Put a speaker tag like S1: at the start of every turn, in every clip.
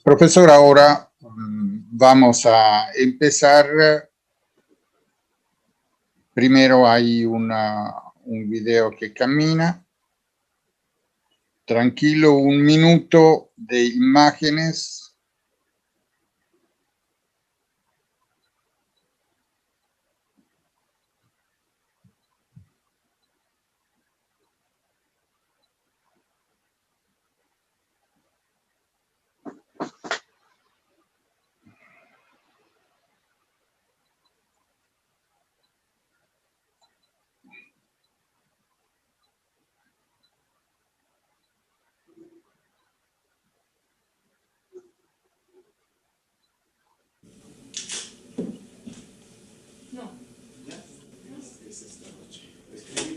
S1: Profesor, ahora vamos a empezar. Primero hay un video que camina. Tranquilo, un minuto de imágenes.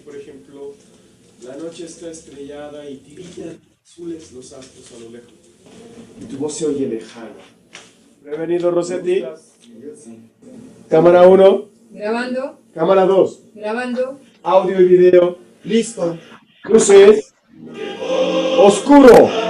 S2: Por ejemplo, la noche está estrellada y tirillan azules los astros a lo lejos. Y tu voz se oye lejana. Prevenido, Rossetti. Cámara 1.
S3: Grabando.
S2: Cámara 2.
S3: Grabando.
S2: Audio y video. Listo. Luces. Oscuro.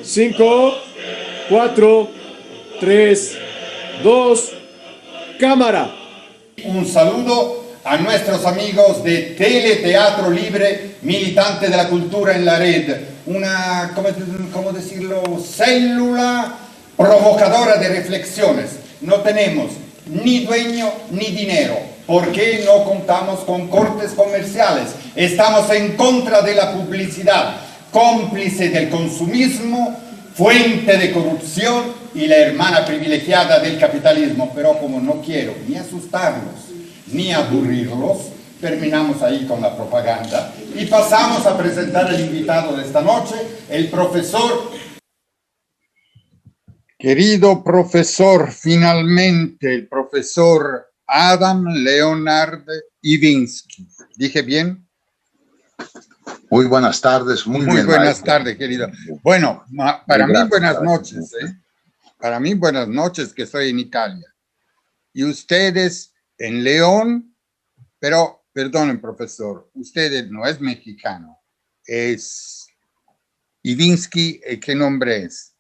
S2: Cinco, 4, 3, 2, cámara.
S4: Un saludo a nuestros amigos de Teleteatro Libre, militante de la cultura en la red, una, ¿cómo decirlo?, célula provocadora de reflexiones. No tenemos ni dueño ni dinero. ¿Por qué no contamos con cortes comerciales? Estamos en contra de la publicidad, cómplice del consumismo, fuente de corrupción y la hermana privilegiada del capitalismo. Pero como no quiero ni asustarlos ni aburrirlos, terminamos ahí con la propaganda y pasamos a presentar al invitado de esta noche, el profesor.
S1: Querido profesor, finalmente el profesor Adam Leonard Iwiński. ¿Dije bien?
S5: Muy buenas tardes, muy bien.
S1: Buenas
S5: maestro.
S1: tardes, querido. Bueno, para mí buenas noches, ¿eh? Para mí buenas noches, que estoy en Italia. Y ustedes en León, pero perdonen, profesor, usted no es mexicano, es Iwiński. ¿Qué nombre es?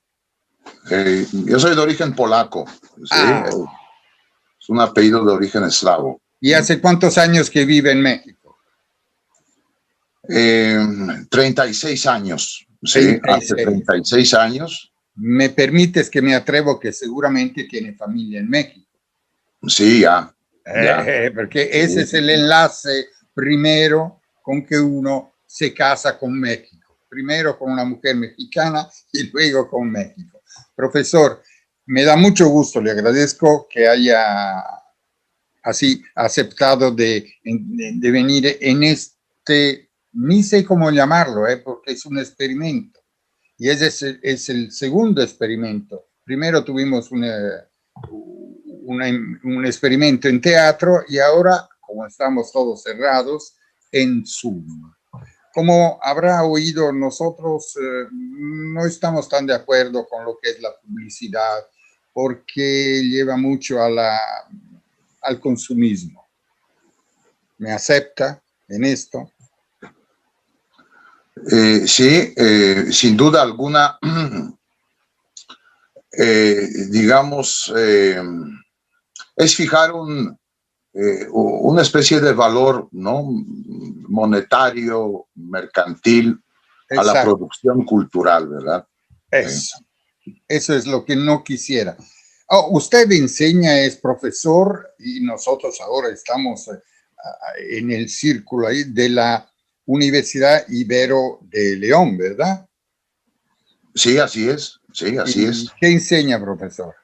S5: Yo soy de origen polaco, ¿sí? Es un apellido de origen eslavo.
S1: ¿Y hace cuántos años que vive en México?
S5: 36 años, sí,
S1: 36.
S5: hace 36 años.
S1: ¿Me permites que me atrevo que seguramente tiene familia en México?
S5: Sí, ya.
S1: Porque ese es el enlace primero con que uno se casa con México. Primero con una mujer mexicana y luego con México. Profesor, me da mucho gusto, le agradezco que haya así aceptado de venir en este, ni sé cómo llamarlo, porque es un experimento. Y ese es el segundo experimento. Primero tuvimos un experimento en teatro y ahora, como estamos todos cerrados, en Zoom. Como habrá oído, nosotros no estamos tan de acuerdo con lo que es la publicidad porque lleva mucho al consumismo. ¿Me acepta en esto?
S5: Sí, sin duda alguna, digamos, es fijar una especie de valor, ¿no?, monetario, mercantil, a la producción cultural, ¿verdad?
S1: Eso es lo que no quisiera. Usted enseña, es profesor, y nosotros ahora estamos en el círculo ahí de la Universidad Ibero de León, ¿verdad?
S5: Sí, así es. Sí, así es.
S1: ¿Qué enseña, profesor?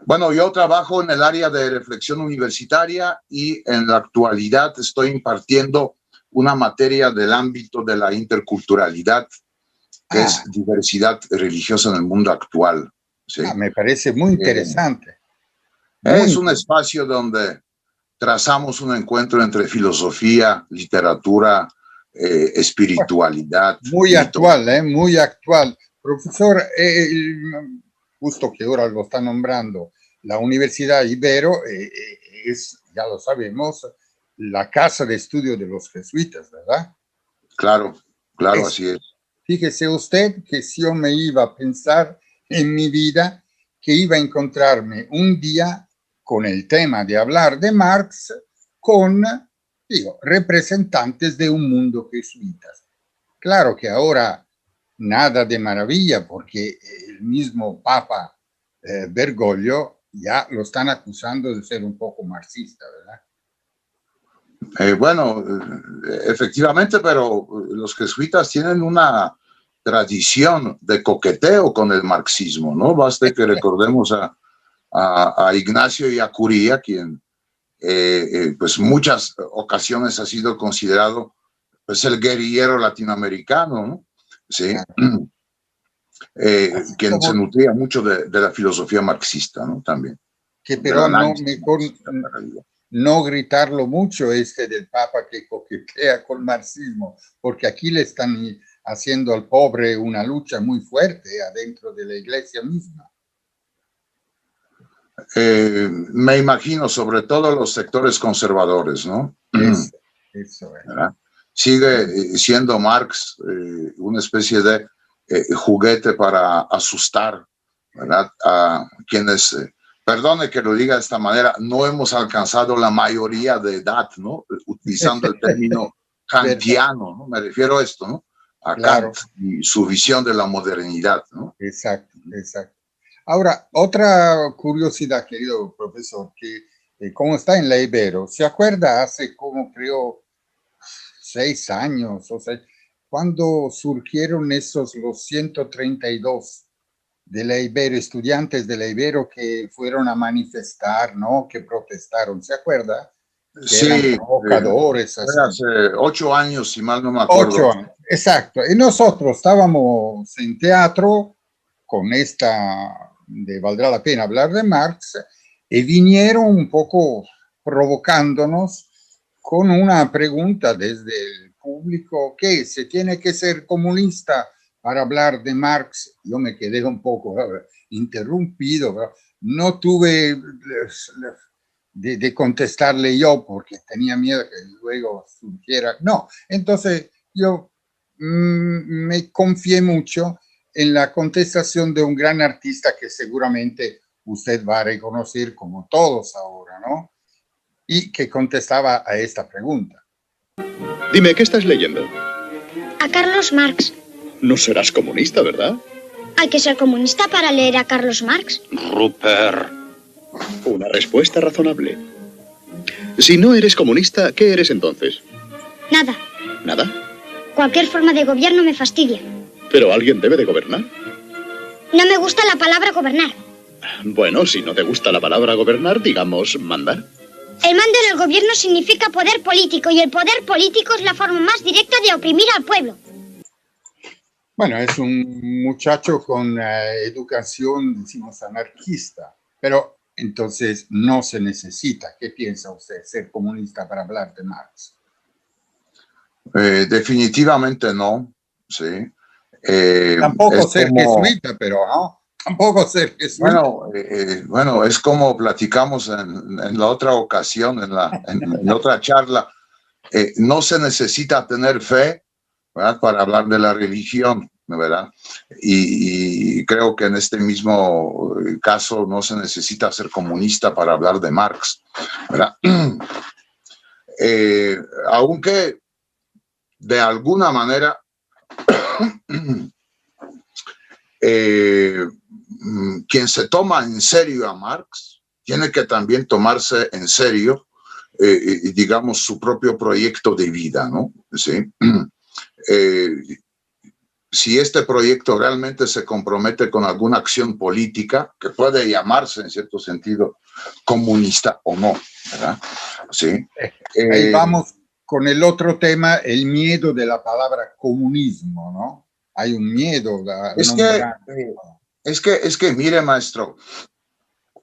S5: Bueno, yo trabajo en el área de reflexión universitaria y en la actualidad estoy impartiendo una materia del ámbito de la interculturalidad, que es diversidad religiosa en el mundo actual. ¿Sí?
S1: Me parece muy interesante.
S5: Es un espacio donde trazamos un encuentro entre filosofía, literatura, espiritualidad.
S1: Muy actual, muy actual. Profesor, justo que ahora lo está nombrando, la Universidad Ibero es, ya lo sabemos, la casa de estudio de los jesuitas, ¿verdad?
S5: Claro, claro, así es.
S1: Fíjese usted que si yo me iba a pensar en mi vida que iba a encontrarme un día con el tema de hablar de Marx con, digo, representantes de un mundo jesuitas. Claro que ahora nada de maravilla porque el mismo Papa Bergoglio ya lo están acusando de ser un poco marxista, ¿verdad?
S5: Bueno, efectivamente, pero los jesuitas tienen una tradición de coqueteo con el marxismo, ¿no? Basta que recordemos a Ignacio y a Curía, quien pues muchas ocasiones ha sido considerado pues el guerrillero latinoamericano, ¿no? Sí. Quien se nutría mucho de la filosofía marxista, ¿no? También.
S1: Que pero no, mejor no gritarlo mucho del Papa que coquetea con marxismo, porque aquí le están haciendo al pobre una lucha muy fuerte adentro de la iglesia misma.
S5: Me imagino, sobre todo los sectores conservadores, ¿no?
S1: Eso es.
S5: ¿Verdad? Sigue siendo Marx una especie de juguete para asustar, ¿verdad? A quienes, perdone que lo diga de esta manera, no hemos alcanzado la mayoría de edad, ¿no? Utilizando el término kantiano, ¿no? Me refiero a esto, ¿no? A
S1: claro.
S5: Kant y su visión de la modernidad, ¿no?
S1: Exacto, exacto. Ahora, otra curiosidad, querido profesor, que como está en la Ibero, ¿se acuerda hace como creo 6 años, o sea, cuando surgieron los 132 de la Ibero, estudiantes de la Ibero que fueron a manifestar, ¿no? Que protestaron, ¿se acuerda? Que
S5: sí,
S1: eran provocadores.
S5: Hace 8 años, si mal no me acuerdo.
S1: 8 años, exacto. Y nosotros estábamos en teatro con esta, de Valdrá la Pena hablar de Marx, y vinieron un poco provocándonos con una pregunta desde el público, ¿qué? ¿Se tiene que ser comunista para hablar de Marx? Yo me quedé un poco interrumpido, ¿verdad? No tuve de contestarle yo porque tenía miedo que luego surgiera. No, entonces yo me confié mucho en la contestación de un gran artista que seguramente usted va a reconocer como todos ahora, ¿no? Y que contestaba a esta pregunta.
S3: Dime, ¿qué estás leyendo?
S6: A Carlos Marx.
S3: No serás comunista, ¿verdad?
S6: Hay que ser comunista para leer a Carlos Marx.
S3: Rupert. Una respuesta razonable. Si no eres comunista, ¿qué eres entonces?
S6: Nada.
S3: ¿Nada?
S6: Cualquier forma de gobierno me fastidia.
S3: Pero alguien debe de gobernar.
S6: No me gusta la palabra gobernar.
S3: Bueno, si no te gusta la palabra gobernar, digamos mandar.
S6: El mando en el gobierno significa poder político y el poder político es la forma más directa de oprimir al pueblo.
S1: Bueno, es un muchacho con educación, decimos, anarquista, pero entonces no se necesita. ¿Qué piensa usted? ¿Ser comunista para hablar de Marx?
S5: Definitivamente no, sí.
S1: Tampoco ser jesuita, pero no. Tampoco ser jesuita.
S5: Bueno, es como platicamos en la otra ocasión, en la otra charla. No se necesita tener fe, ¿verdad?, para hablar de la religión, ¿verdad? Y creo que en este mismo caso no se necesita ser comunista para hablar de Marx, ¿verdad? Aunque de alguna manera quien se toma en serio a Marx tiene que también tomarse en serio, digamos, su propio proyecto de vida, ¿no? ¿Sí? Si este proyecto realmente se compromete con alguna acción política, que puede llamarse en cierto sentido comunista o no, ¿verdad? ¿Sí?
S1: Ahí vamos con el otro tema, el miedo de la palabra comunismo, ¿no? Hay un miedo.
S5: Es que, mire, maestro,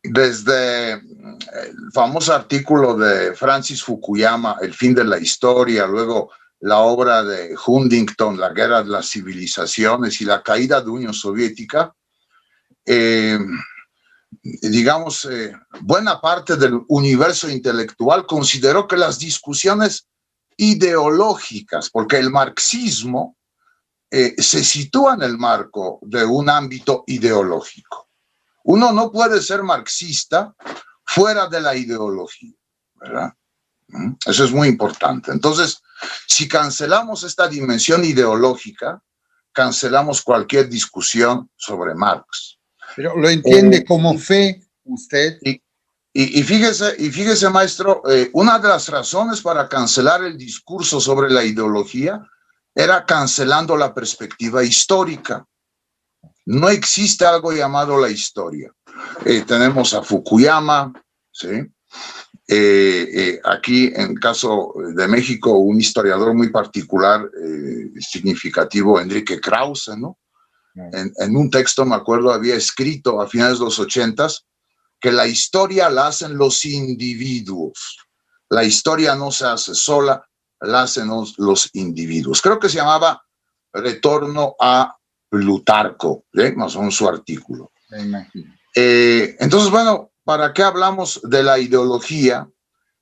S5: desde el famoso artículo de Francis Fukuyama, El fin de la historia, luego la obra de Huntington, La guerra de las civilizaciones y la caída de la Unión Soviética, digamos, buena parte del universo intelectual consideró que las discusiones ideológicas, porque el marxismo se sitúa en el marco de un ámbito ideológico. Uno no puede ser marxista fuera de la ideología, ¿verdad? Eso es muy importante. Entonces, si cancelamos esta dimensión ideológica, cancelamos cualquier discusión sobre Marx.
S1: Pero lo entiende como fe usted.
S5: Y fíjese, maestro, una de las razones para cancelar el discurso sobre la ideología era cancelando la perspectiva histórica. No existe algo llamado la historia. Tenemos a Fukuyama, ¿sí? Aquí, en el caso de México, un historiador muy particular, significativo, Enrique Krause, ¿no? En un texto, me acuerdo, había escrito a finales de los 80s que la historia la hacen los individuos. La historia no se hace sola, la hacen los individuos. Creo que se llamaba Retorno a Plutarco, más o menos su artículo.
S1: Me imagino.
S5: Entonces, bueno, ¿para qué hablamos de la ideología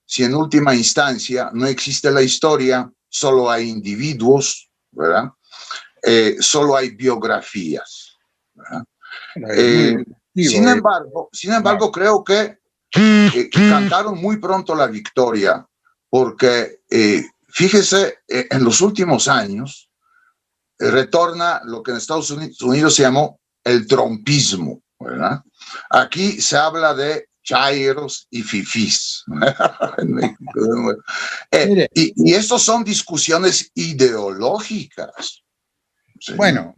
S5: si en última instancia no existe la historia, solo hay individuos, ¿verdad? Solo hay biografías, ¿verdad? Sin embargo, creo que cantaron muy pronto la victoria, porque fíjese, en los últimos años retorna lo que en Estados Unidos se llamó el trumpismo, ¿verdad? Aquí se habla de chairos y fifís. Y estos son discusiones ideológicas. Sí.
S1: Bueno,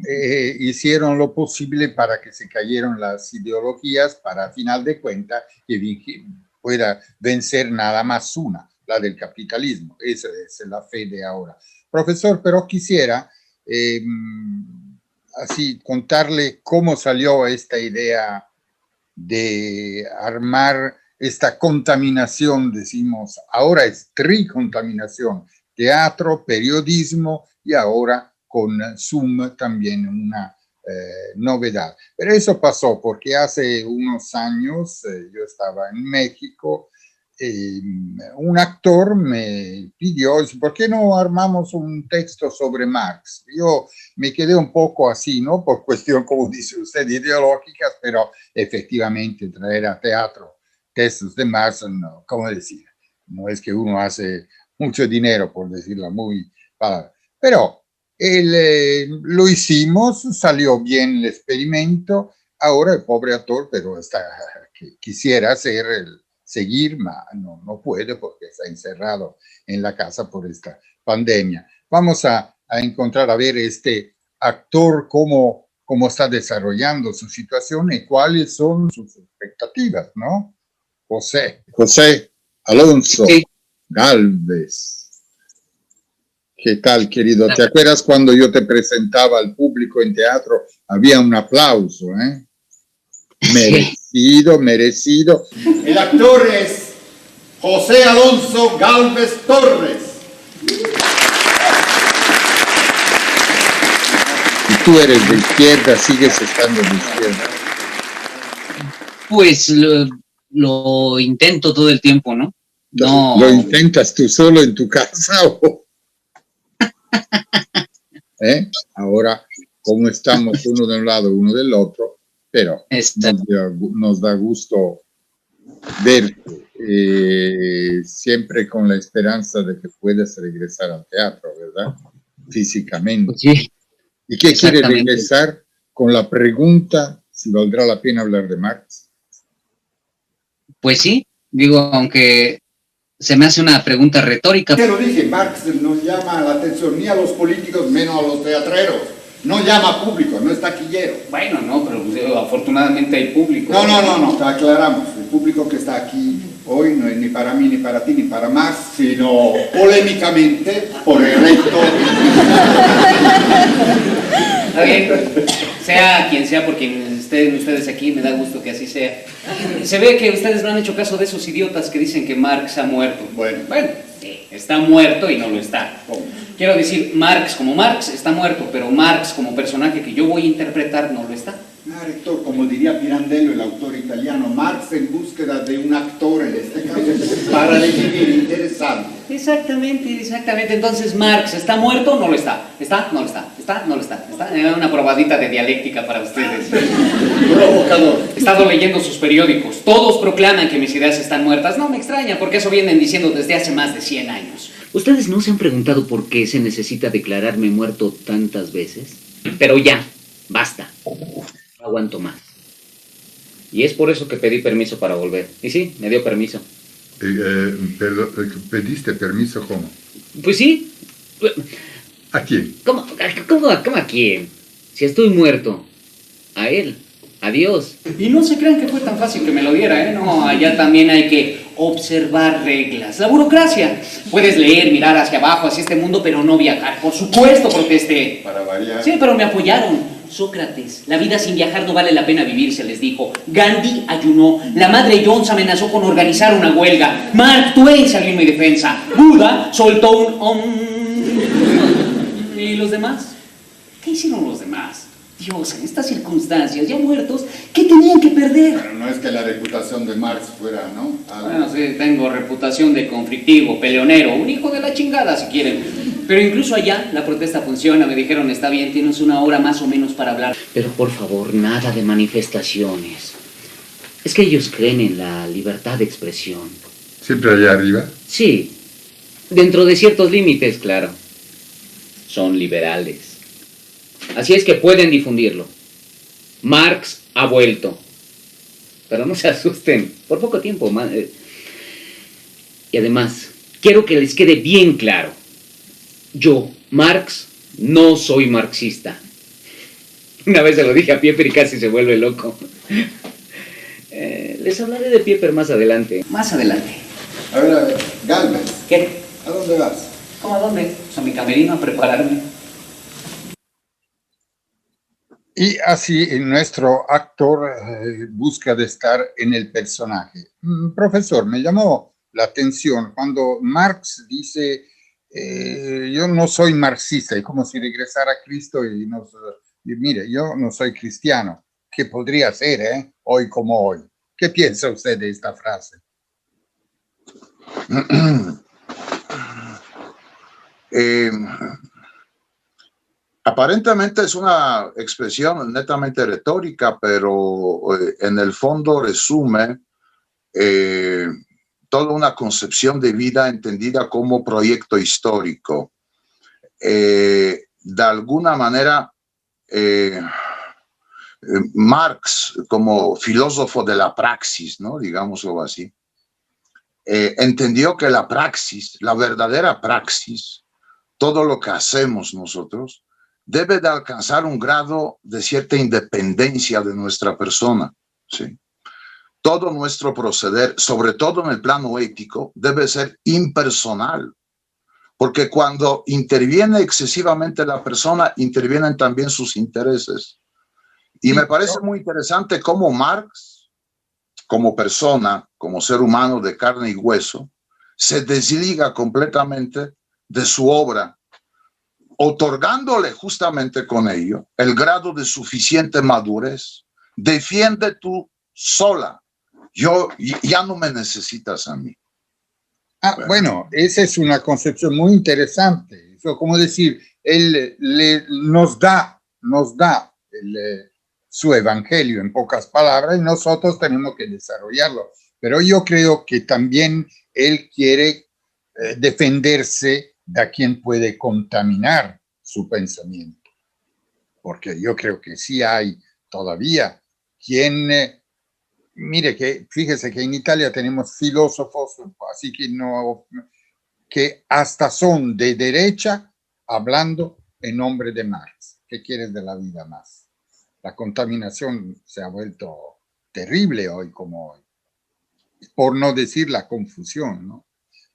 S1: hicieron lo posible para que se cayeran las ideologías para, a final de cuentas, que pueda vencer nada más una, la del capitalismo. Esa es la fe de ahora. Profesor, pero quisiera así contarle cómo salió esta idea de armar esta contaminación, decimos, ahora es tricontaminación, teatro, periodismo y ahora con Zoom también una novedad. Pero eso pasó porque hace unos años yo estaba en México, un actor me pidió, ¿por qué no armamos un texto sobre Marx? Yo me quedé un poco así, ¿no? Por cuestión, como dice usted, ideológicas, pero efectivamente traer a teatro textos de Marx, no, ¿cómo decir? No es que uno hace mucho dinero, por decirlo muy palabra. Pero lo hicimos, salió bien el experimento, ahora el pobre actor, pero quisiera seguir, pero no puede porque está encerrado en la casa por esta pandemia. Vamos a encontrar, a ver, este actor, cómo está desarrollando su situación y cuáles son sus expectativas, ¿no? José Alonso Galvez. ¿Qué tal, querido? ¿Te acuerdas cuando yo te presentaba al público en teatro? Había un aplauso, ¿eh? Merecido.
S4: El actor es José Alonso Galvez Torres.
S1: Y tú eres de izquierda, sigues estando de izquierda.
S7: Pues lo intento todo el tiempo, ¿no? No.
S1: ¿Lo intentas tú solo en tu casa o...? Ahora, como estamos uno de un lado, uno del otro, pero nos da gusto verte, siempre con la esperanza de que puedas regresar al teatro, ¿verdad? Físicamente.
S7: Sí.
S1: ¿Y qué quiere regresar? Con la pregunta si valdrá la pena hablar de Marx.
S7: Pues sí, digo, aunque se me hace una pregunta retórica.
S4: Te lo dije, Marx no llama la atención ni a los políticos, menos a los teatreros. No llama a público, no es taquillero.
S7: Bueno, no, pero afortunadamente hay público.
S4: No, te aclaramos. El público que está aquí hoy no es ni para mí, ni para ti, ni para Marx, sino polémicamente por el recto.
S7: Está bien, sea quien sea, porque estén ustedes aquí, me da gusto que así sea. Se ve que ustedes no han hecho caso de esos idiotas que dicen que Marx ha muerto. Bueno, sí, está muerto y no lo está. Quiero decir, Marx como Marx está muerto, pero Marx como personaje que yo voy a interpretar no lo está.
S4: rector, como diría Pirandello, el autor italiano, Marx en búsqueda de un actor, en este caso, para definir interesante.
S7: Exactamente, exactamente. Entonces, ¿Marx está muerto o no lo está? ¿Está? No lo está. ¿Está? No lo está. ¿Está? Una probadita de dialéctica para ustedes.
S4: Provocador.
S7: He estado leyendo sus periódicos. Todos proclaman que mis ideas están muertas. No me extraña, porque eso vienen diciendo desde hace más de 100 años. ¿Ustedes no se han preguntado por qué se necesita declararme muerto tantas veces? Pero ya, basta. No aguanto más. Y es por eso que pedí permiso para volver. Y sí, me dio permiso.
S1: ¿Pediste permiso cómo?
S7: Pues sí.
S1: ¿A quién?
S7: ¿Cómo a quién? Si estoy muerto. A él. A Dios. Y no se crean que fue tan fácil que me lo diera, ¿eh? No, allá también hay que observar reglas. La burocracia. Puedes leer, mirar hacia abajo, hacia este mundo, pero no viajar. Por supuesto protesté.
S4: Para variar.
S7: Sí, pero me apoyaron. Sócrates, la vida sin viajar no vale la pena vivir, se les dijo. Gandhi ayunó. La madre Jones amenazó con organizar una huelga. Mark Twain salió en mi defensa. Buda soltó un ¿Y los demás? ¿Qué hicieron los demás? Dios, en estas circunstancias, ya muertos, ¿qué tenían que perder?
S4: Pero no es que la reputación de Marx fuera, ¿no?
S7: Bueno, sí, tengo reputación de conflictivo, peleonero, un hijo de la chingada, si quieren. Pero incluso allá la protesta funciona, me dijeron, está bien, tienes una hora más o menos para hablar. Pero por favor, nada de manifestaciones. Es que ellos creen en la libertad de expresión.
S1: ¿Siempre allá arriba?
S7: Sí, dentro de ciertos límites, claro. Son liberales. Así es que pueden difundirlo. Marx ha vuelto. Pero no se asusten, por poco tiempo. Y además, quiero que les quede bien claro. Yo, Marx, no soy marxista. Una vez se lo dije a Pieper y casi se vuelve loco. Les hablaré de Pieper más adelante. Más adelante.
S4: A ver, Galvez.
S7: ¿Qué?
S4: ¿A dónde vas?
S7: ¿Cómo a dónde? Pues a mi camerino a prepararme.
S1: Y así nuestro actor busca de estar en el personaje. Profesor, me llamó la atención cuando Marx dice, yo no soy marxista, y como si regresara a Cristo y mire, yo no soy cristiano, que podría ser, hoy como hoy. ¿Qué piensa usted de esta frase?
S5: Aparentemente es una expresión netamente retórica, pero en el fondo resume toda una concepción de vida entendida como proyecto histórico. De alguna manera, Marx, como filósofo de la praxis, ¿no? Digámoslo así, entendió que la praxis, la verdadera praxis, todo lo que hacemos nosotros, debe de alcanzar un grado de cierta independencia de nuestra persona, ¿sí? Todo nuestro proceder, sobre todo en el plano ético, debe ser impersonal, porque cuando interviene excesivamente la persona, intervienen también sus intereses. Y me parece muy interesante cómo Marx, como persona, como ser humano de carne y hueso, se desliga completamente de su obra, otorgándole justamente con ello el grado de suficiente madurez. Defiende tú sola. Yo ya no me necesitas a mí.
S1: Bueno, esa es una concepción muy interesante. Eso, como decir, él nos da su evangelio en pocas palabras y nosotros tenemos que desarrollarlo. Pero yo creo que también él quiere defenderse de a quien puede contaminar su pensamiento. Porque yo creo que sí hay todavía quien... mire, que fíjese que en Italia tenemos filósofos, así que hasta son de derecha hablando en nombre de Marx. ¿Qué quieres de la vida más? La contaminación se ha vuelto terrible hoy como hoy, por no decir la confusión, ¿no?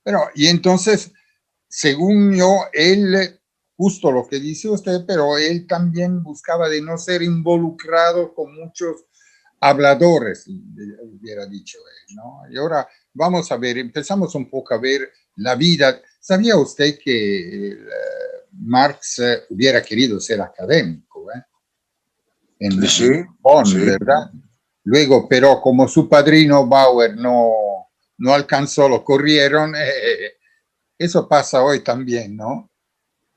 S1: Pero, y entonces, según yo, él, justo lo que dice usted, pero él también buscaba de no ser involucrado con muchos habladores, hubiera dicho él, ¿no? Y ahora vamos a ver, empezamos un poco a ver la vida. ¿Sabía usted que Marx hubiera querido ser académico?
S5: Sí,
S1: Bonn,
S5: sí.
S1: ¿verdad? Luego, pero como su padrino Bauer no alcanzó, lo corrieron. Eso pasa hoy también, ¿no?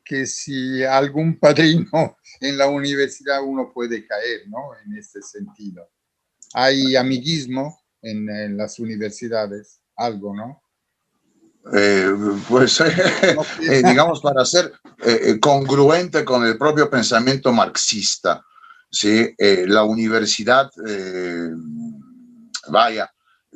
S1: Que si algún padrino en la universidad uno puede caer, ¿no? En este sentido. Hay amiguismo en las universidades, algo, ¿no?
S5: Pues, digamos, para ser congruente con el propio pensamiento marxista, ¿sí? La universidad, vaya,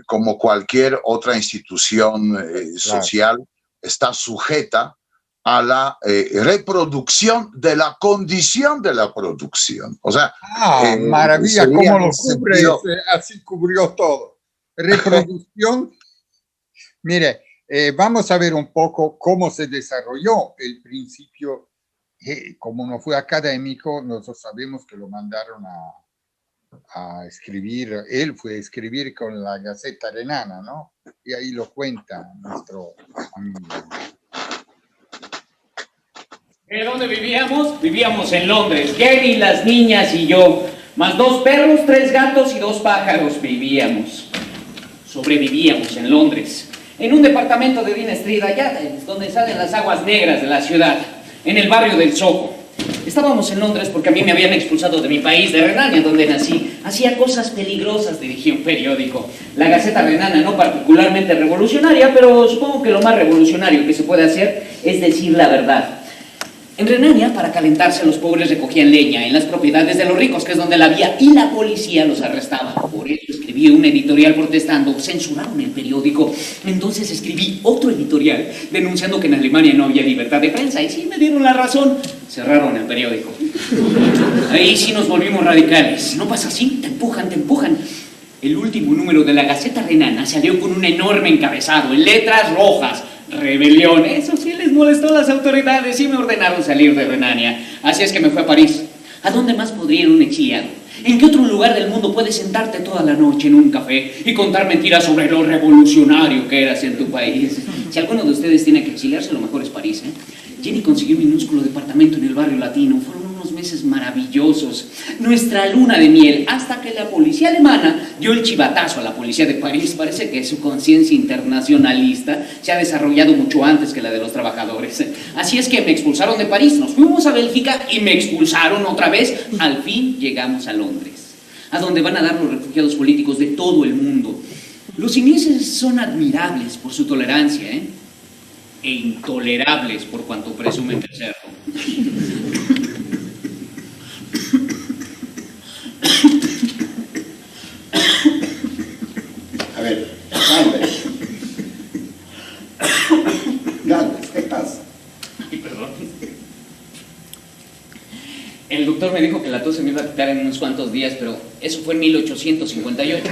S5: como cualquier otra institución social, está sujeta a la reproducción de la condición de la producción. O sea,
S1: maravilla, cómo lo cubre, así cubrió todo. Reproducción. Mire, vamos a ver un poco cómo se desarrolló el principio. Como no fue académico, nosotros sabemos que lo mandaron a escribir, él fue a escribir con la Gaceta Renana, ¿no? Y ahí lo cuenta nuestro amigo.
S7: ¿Dónde vivíamos? Vivíamos en Londres, Jenny, las niñas y yo, más 2 perros, 3 gatos y 2 pájaros vivíamos. Sobrevivíamos en Londres, en un departamento de Dean Street, allá donde salen las aguas negras de la ciudad, en el barrio del Soho. Estábamos en Londres porque a mí me habían expulsado de mi país, de Renania, donde nací. Hacía cosas peligrosas, dirigí un periódico. La Gaceta Renana, no particularmente revolucionaria, pero supongo que lo más revolucionario que se puede hacer es decir la verdad. En Renania, para calentarse, los pobres recogían leña en las propiedades de los ricos, que es donde la había, y la policía los arrestaba. Por eso escribí un editorial protestando, censuraron el periódico. Entonces escribí otro editorial denunciando que en Alemania no había libertad de prensa, y sí me dieron la razón. Cerraron el periódico. Ahí sí nos volvimos radicales. No pasa así, te empujan, te empujan. El último número de la Gaceta Renana salió con un enorme encabezado, en letras rojas. Rebelión, eso sí les molestó a las autoridades y me ordenaron salir de Renania. Así es que me fui a París. ¿A dónde más podría ir un exiliado? ¿En qué otro lugar del mundo puedes sentarte toda la noche en un café y contar mentiras sobre lo revolucionario que eras en tu país? Si alguno de ustedes tiene que exiliarse, lo mejor es París, ¿eh? Jenny consiguió un minúsculo departamento en el barrio latino. Fueron unos meses maravillosos. Nuestra luna de miel, hasta que la policía alemana dio el chivatazo a la policía de París. Parece que su conciencia internacionalista se ha desarrollado mucho antes que la de los trabajadores. Así es que me expulsaron de París, nos fuimos a Bélgica y me expulsaron otra vez. Al fin llegamos a Londres, a donde van a dar los refugiados políticos de todo el mundo. Los ingleses son admirables por su tolerancia, e intolerables por cuanto presumen de serlo.
S4: A ver, Galvez, ¿qué pasa?
S7: Ay, perdón. El doctor me dijo que la tos se me iba a quitar en unos cuantos días, pero eso fue en 1858.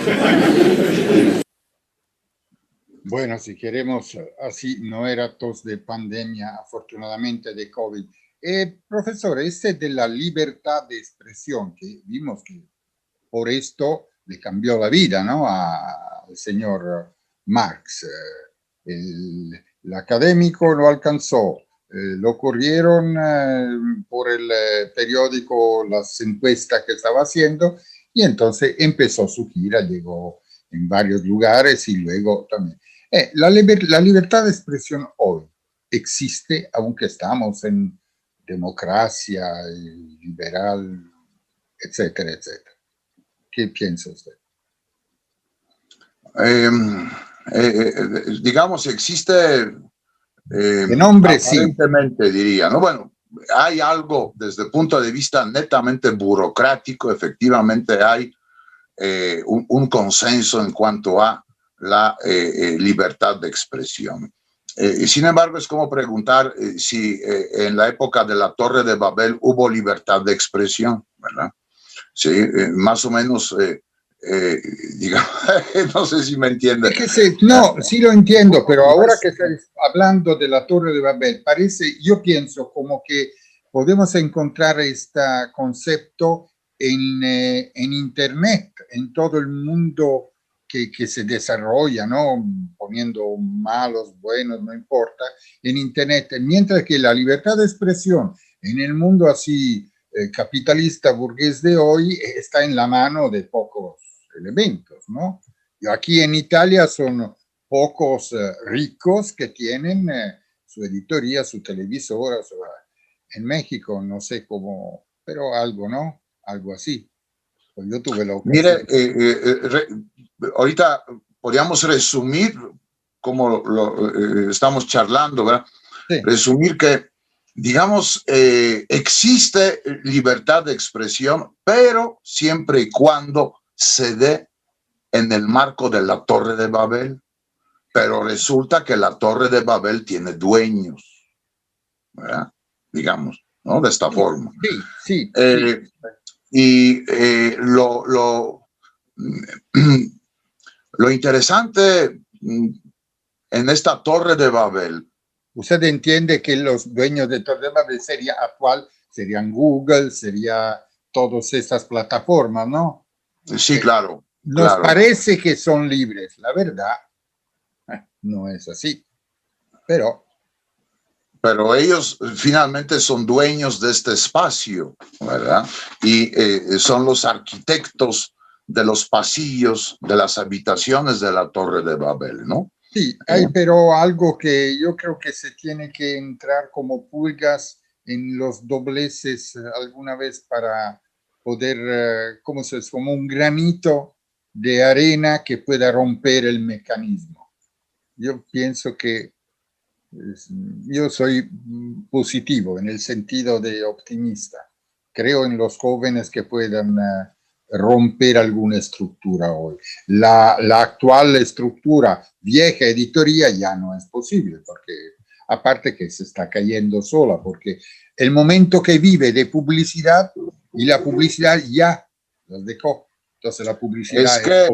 S1: Bueno, si queremos así, no era tos de pandemia, afortunadamente de COVID. Profesor, ese de la libertad de expresión, que vimos que por esto le cambió la vida, ¿no? Al señor Marx. El académico lo alcanzó, lo corrieron por el periódico, las encuestas que estaba haciendo, y entonces empezó su gira, llegó en varios lugares y luego también. La libertad de expresión hoy existe, aunque estamos en democracia liberal, etcétera, etcétera. ¿Qué piensa usted?
S5: Digamos, existe
S1: de nombre,
S5: aparentemente, sí, diría, ¿no? Bueno, hay algo desde el punto de vista netamente burocrático, efectivamente hay un consenso en cuanto a la libertad de expresión. Sin embargo, es como preguntar si en la época de la Torre de Babel hubo libertad de expresión, ¿verdad? Sí, más o menos, digamos, no sé si me entiende.
S1: No, sí lo entiendo, pero ahora que estás hablando de la Torre de Babel, parece, yo pienso como que podemos encontrar este concepto en Internet, en todo el mundo que se desarrolla, ¿no? Poniendo malos, buenos, no importa, en Internet, mientras que la libertad de expresión en el mundo así capitalista burgués de hoy está en la mano de pocos elementos, ¿no? Y aquí en Italia son pocos ricos que tienen su editoría, su televisora. En México no sé cómo, pero algo, ¿no? Algo así. Pues yo tuve la ocasión.
S5: Mire, ahorita podríamos resumir como estamos charlando, ¿verdad? Sí. Resumir que, digamos, existe libertad de expresión, pero siempre y cuando se dé en el marco de la Torre de Babel. Pero resulta que la Torre de Babel tiene dueños, ¿verdad? Digamos, ¿no? De esta forma.
S1: Sí.
S5: Y lo interesante en esta Torre de Babel.
S1: Usted entiende que los dueños de Torre de Babel serían Google, serían todas estas plataformas, ¿no?
S5: Sí, claro.
S1: Nos parece que son libres, la verdad no es así, pero
S5: ellos finalmente son dueños de este espacio, ¿verdad? Y son los arquitectos de los pasillos, de las habitaciones de la Torre de Babel, ¿no?
S1: Sí, hay pero algo que yo creo que se tiene que entrar como pulgas en los dobleces alguna vez para poder, como un granito de arena que pueda romper el mecanismo. Yo pienso que yo soy positivo en el sentido de optimista. Creo en los jóvenes que puedan romper alguna estructura hoy. La actual estructura, vieja editoría, ya no es posible, porque aparte que se está cayendo sola, porque el momento que vive de publicidad y la publicidad ya los dejó. Entonces la publicidad
S5: es que,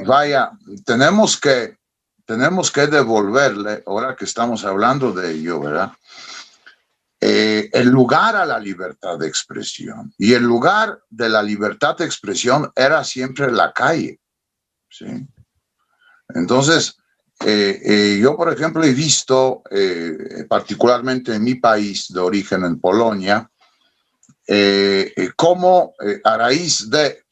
S5: vaya, tenemos que devolverle, ahora que estamos hablando de ello, ¿verdad? El lugar a la libertad de expresión. Y el lugar de la libertad de expresión era siempre la calle, ¿sí? Entonces, yo, por ejemplo, he visto, particularmente en mi país de origen, en Polonia, cómo a raíz de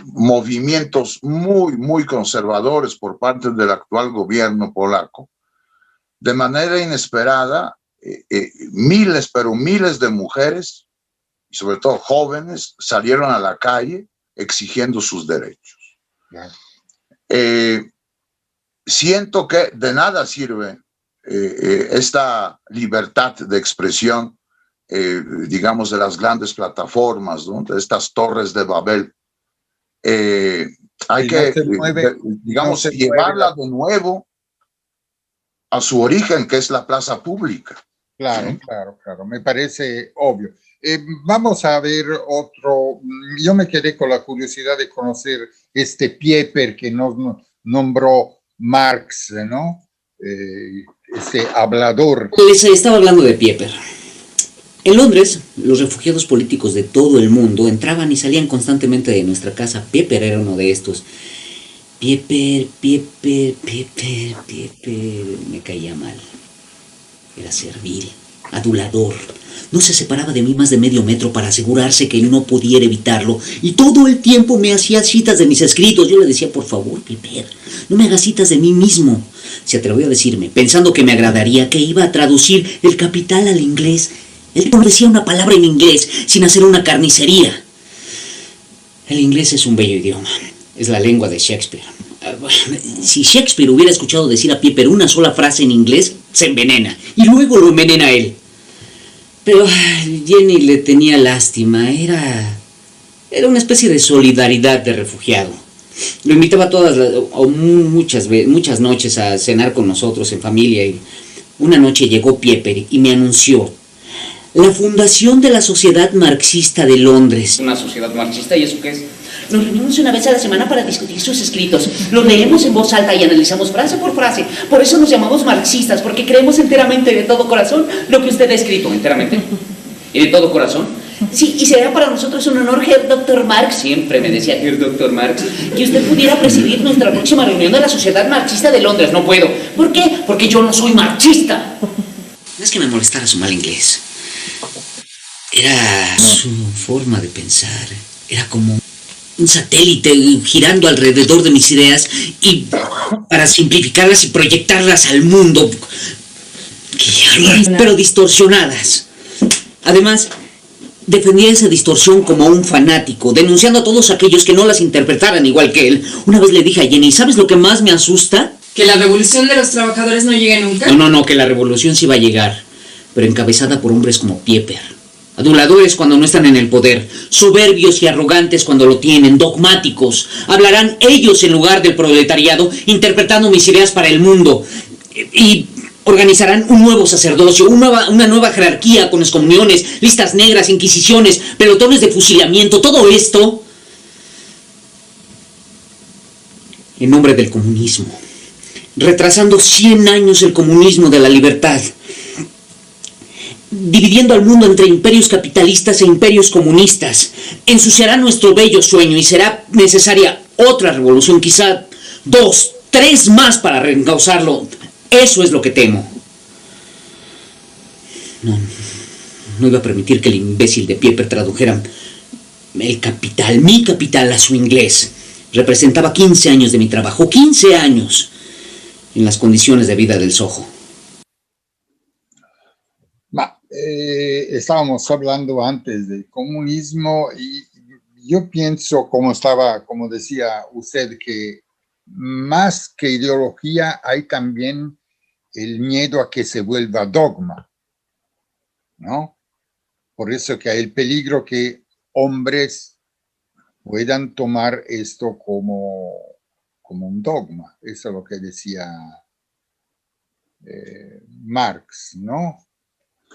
S5: movimientos muy conservadores por parte del actual gobierno polaco, de manera inesperada, miles de mujeres, y sobre todo jóvenes, salieron a la calle exigiendo sus derechos. Siento que de nada sirve esta libertad de expresión, digamos, de las grandes plataformas, ¿no? De estas torres de Babel. Hay que, digamos, llevarla de nuevo a su origen, que es la plaza pública.
S1: Claro, me parece obvio. Vamos a ver otro. Yo me quedé con la curiosidad de conocer este Pieper que nos nombró Marx, ¿no? Este hablador.
S7: Les estaba hablando de Pieper. En Londres, los refugiados políticos de todo el mundo entraban y salían constantemente de nuestra casa. Pieper era uno de estos. Pieper, me caía mal. Era servil, adulador. No se separaba de mí más de medio metro para asegurarse que no pudiera evitarlo. Y todo el tiempo me hacía citas de mis escritos. Yo le decía, por favor, Pieper, no me hagas citas de mí mismo. Se atrevió a decirme, pensando que me agradaría, que iba a traducir El Capital al inglés. Él no decía una palabra en inglés sin hacer una carnicería. El inglés es un bello idioma. Es la lengua de Shakespeare. Si Shakespeare hubiera escuchado decir a Pieper una sola frase en inglés, se envenena. Y luego lo envenena él. Pero Jenny le tenía lástima. Era una especie de solidaridad de refugiado. Lo invitaba muchas noches a cenar con nosotros en familia. Y una noche llegó Pieper y me anunció: la fundación de la Sociedad Marxista de Londres. ¿Una sociedad marxista? ¿Y eso qué es? Nos reunimos una vez a la semana para discutir sus escritos. Los leemos en voz alta y analizamos frase por frase. Por eso nos llamamos marxistas, porque creemos enteramente y de todo corazón lo que usted ha escrito. ¿Enteramente? ¿Y de todo corazón? Sí, y será para nosotros un honor, Herr Dr. Marx, siempre me decía Herr Dr. Marx, que usted pudiera presidir nuestra próxima reunión de la Sociedad Marxista de Londres. No puedo. ¿Por qué? Porque yo no soy marxista. No es que me molestara su mal inglés. Era su forma de pensar. Era como un satélite girando alrededor de mis ideas y para simplificarlas y proyectarlas al mundo, pero distorsionadas. Además, defendía esa distorsión como un fanático, denunciando a todos aquellos que no las interpretaran igual que él. Una vez le dije a Jenny, ¿sabes lo que más me asusta?
S8: ¿Que la revolución de los trabajadores no llegue nunca?
S7: No, que la revolución sí va a llegar, pero encabezada por hombres como Pieper. Aduladores cuando no están en el poder, soberbios y arrogantes cuando lo tienen, dogmáticos. Hablarán ellos en lugar del proletariado, interpretando mis ideas para el mundo. Y organizarán un nuevo sacerdocio, una nueva jerarquía con excomuniones, listas negras, inquisiciones, pelotones de fusilamiento, todo esto en nombre del comunismo, retrasando 100 años el comunismo de la libertad, dividiendo al mundo entre imperios capitalistas e imperios comunistas. Ensuciará nuestro bello sueño y será necesaria otra revolución, quizá 2, 3 más para reencauzarlo. Eso es lo que temo. No iba a permitir que el imbécil de Pieper tradujera mi capital a su inglés. Representaba 15 años de mi trabajo, 15 años en las condiciones de vida del Soho.
S1: Estábamos hablando antes del comunismo y yo pienso, como decía usted, que más que ideología hay también el miedo a que se vuelva dogma, ¿no? Por eso que hay el peligro que hombres puedan tomar esto como un dogma. Eso es lo que decía Marx, ¿no?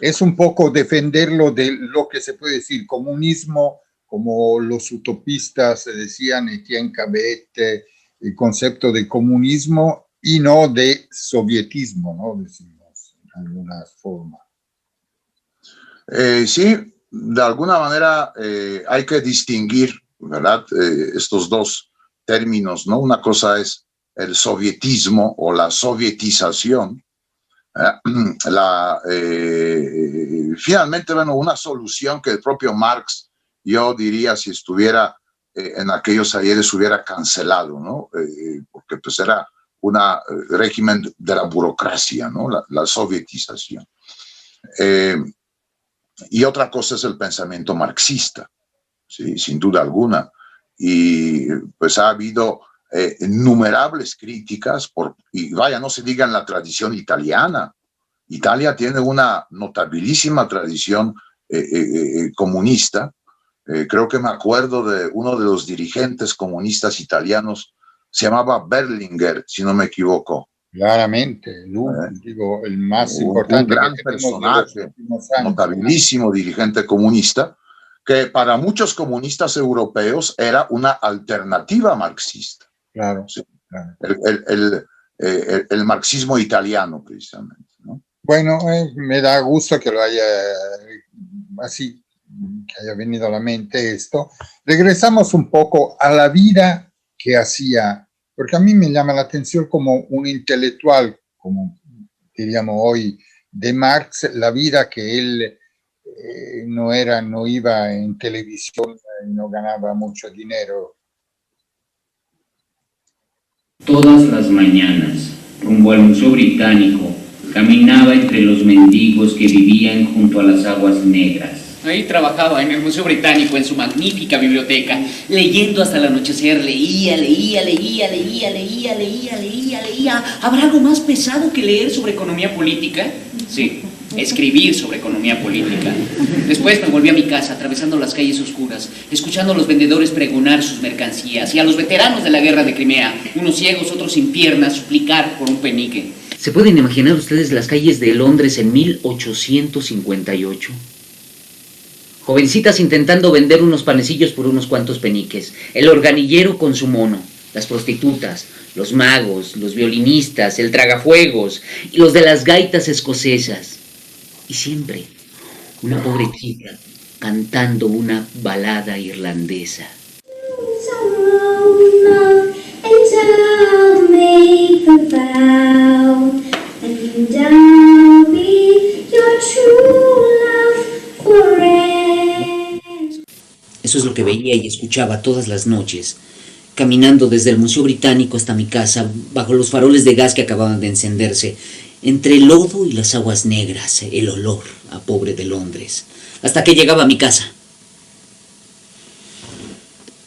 S1: Es un poco defenderlo de lo que se puede decir comunismo, como los utopistas decían, Etienne Cabet, el concepto de comunismo y no de sovietismo, ¿no? Decimos en alguna forma.
S5: Sí, de alguna manera hay que distinguir, ¿verdad? Estos dos términos, ¿no? Una cosa es el sovietismo o la sovietización. Finalmente, bueno, una solución que el propio Marx, yo diría, si estuviera en aquellos ayeres, hubiera cancelado, ¿no? Porque pues era un régimen de la burocracia, ¿no? La sovietización. Y otra cosa es el pensamiento marxista, ¿sí? Sin duda alguna. Y pues ha habido innumerables críticas, y vaya, no se diga en la tradición italiana. Italia tiene una notabilísima tradición comunista. Creo que me acuerdo de uno de los dirigentes comunistas italianos, se llamaba Berlinguer, si no me equivoco.
S1: Claramente, digo, el más importante.
S5: Un gran personaje, notabilísimo dirigente comunista, que para muchos comunistas europeos era una alternativa marxista.
S1: Claro,
S5: sí.
S1: Claro.
S5: El marxismo italiano, precisamente, ¿no?
S1: Bueno, me da gusto que lo haya así, que haya venido a la mente esto. Regresamos un poco a la vida que hacía, porque a mí me llama la atención como un intelectual, como diríamos hoy, de Marx, la vida que él no iba en televisión, no ganaba mucho dinero.
S7: Todas las mañanas, rumbo al Museo Británico, caminaba entre los mendigos que vivían junto a las aguas negras. Ahí trabajaba en el Museo Británico, en su magnífica biblioteca, leyendo hasta el anochecer, leía. ¿Habrá algo más pesado que leer sobre economía política? Sí, escribir sobre economía política. Después me volví a mi casa, atravesando las calles oscuras, escuchando a los vendedores pregonar sus mercancías y a los veteranos de la guerra de Crimea, unos ciegos, otros sin piernas, suplicar por un penique. ¿Se pueden imaginar ustedes las calles de Londres en 1858? Jovencitas intentando vender unos panecillos por unos cuantos peniques, el organillero con su mono, las prostitutas, los magos, los violinistas, el tragafuegos y los de las gaitas escocesas. Y siempre una pobre chica cantando una balada irlandesa.
S9: Forever.
S7: Eso es lo que veía y escuchaba todas las noches, caminando desde el Museo Británico hasta mi casa, bajo los faroles de gas que acababan de encenderse, entre el lodo y las aguas negras, el olor a pobre de Londres, hasta que llegaba a mi casa.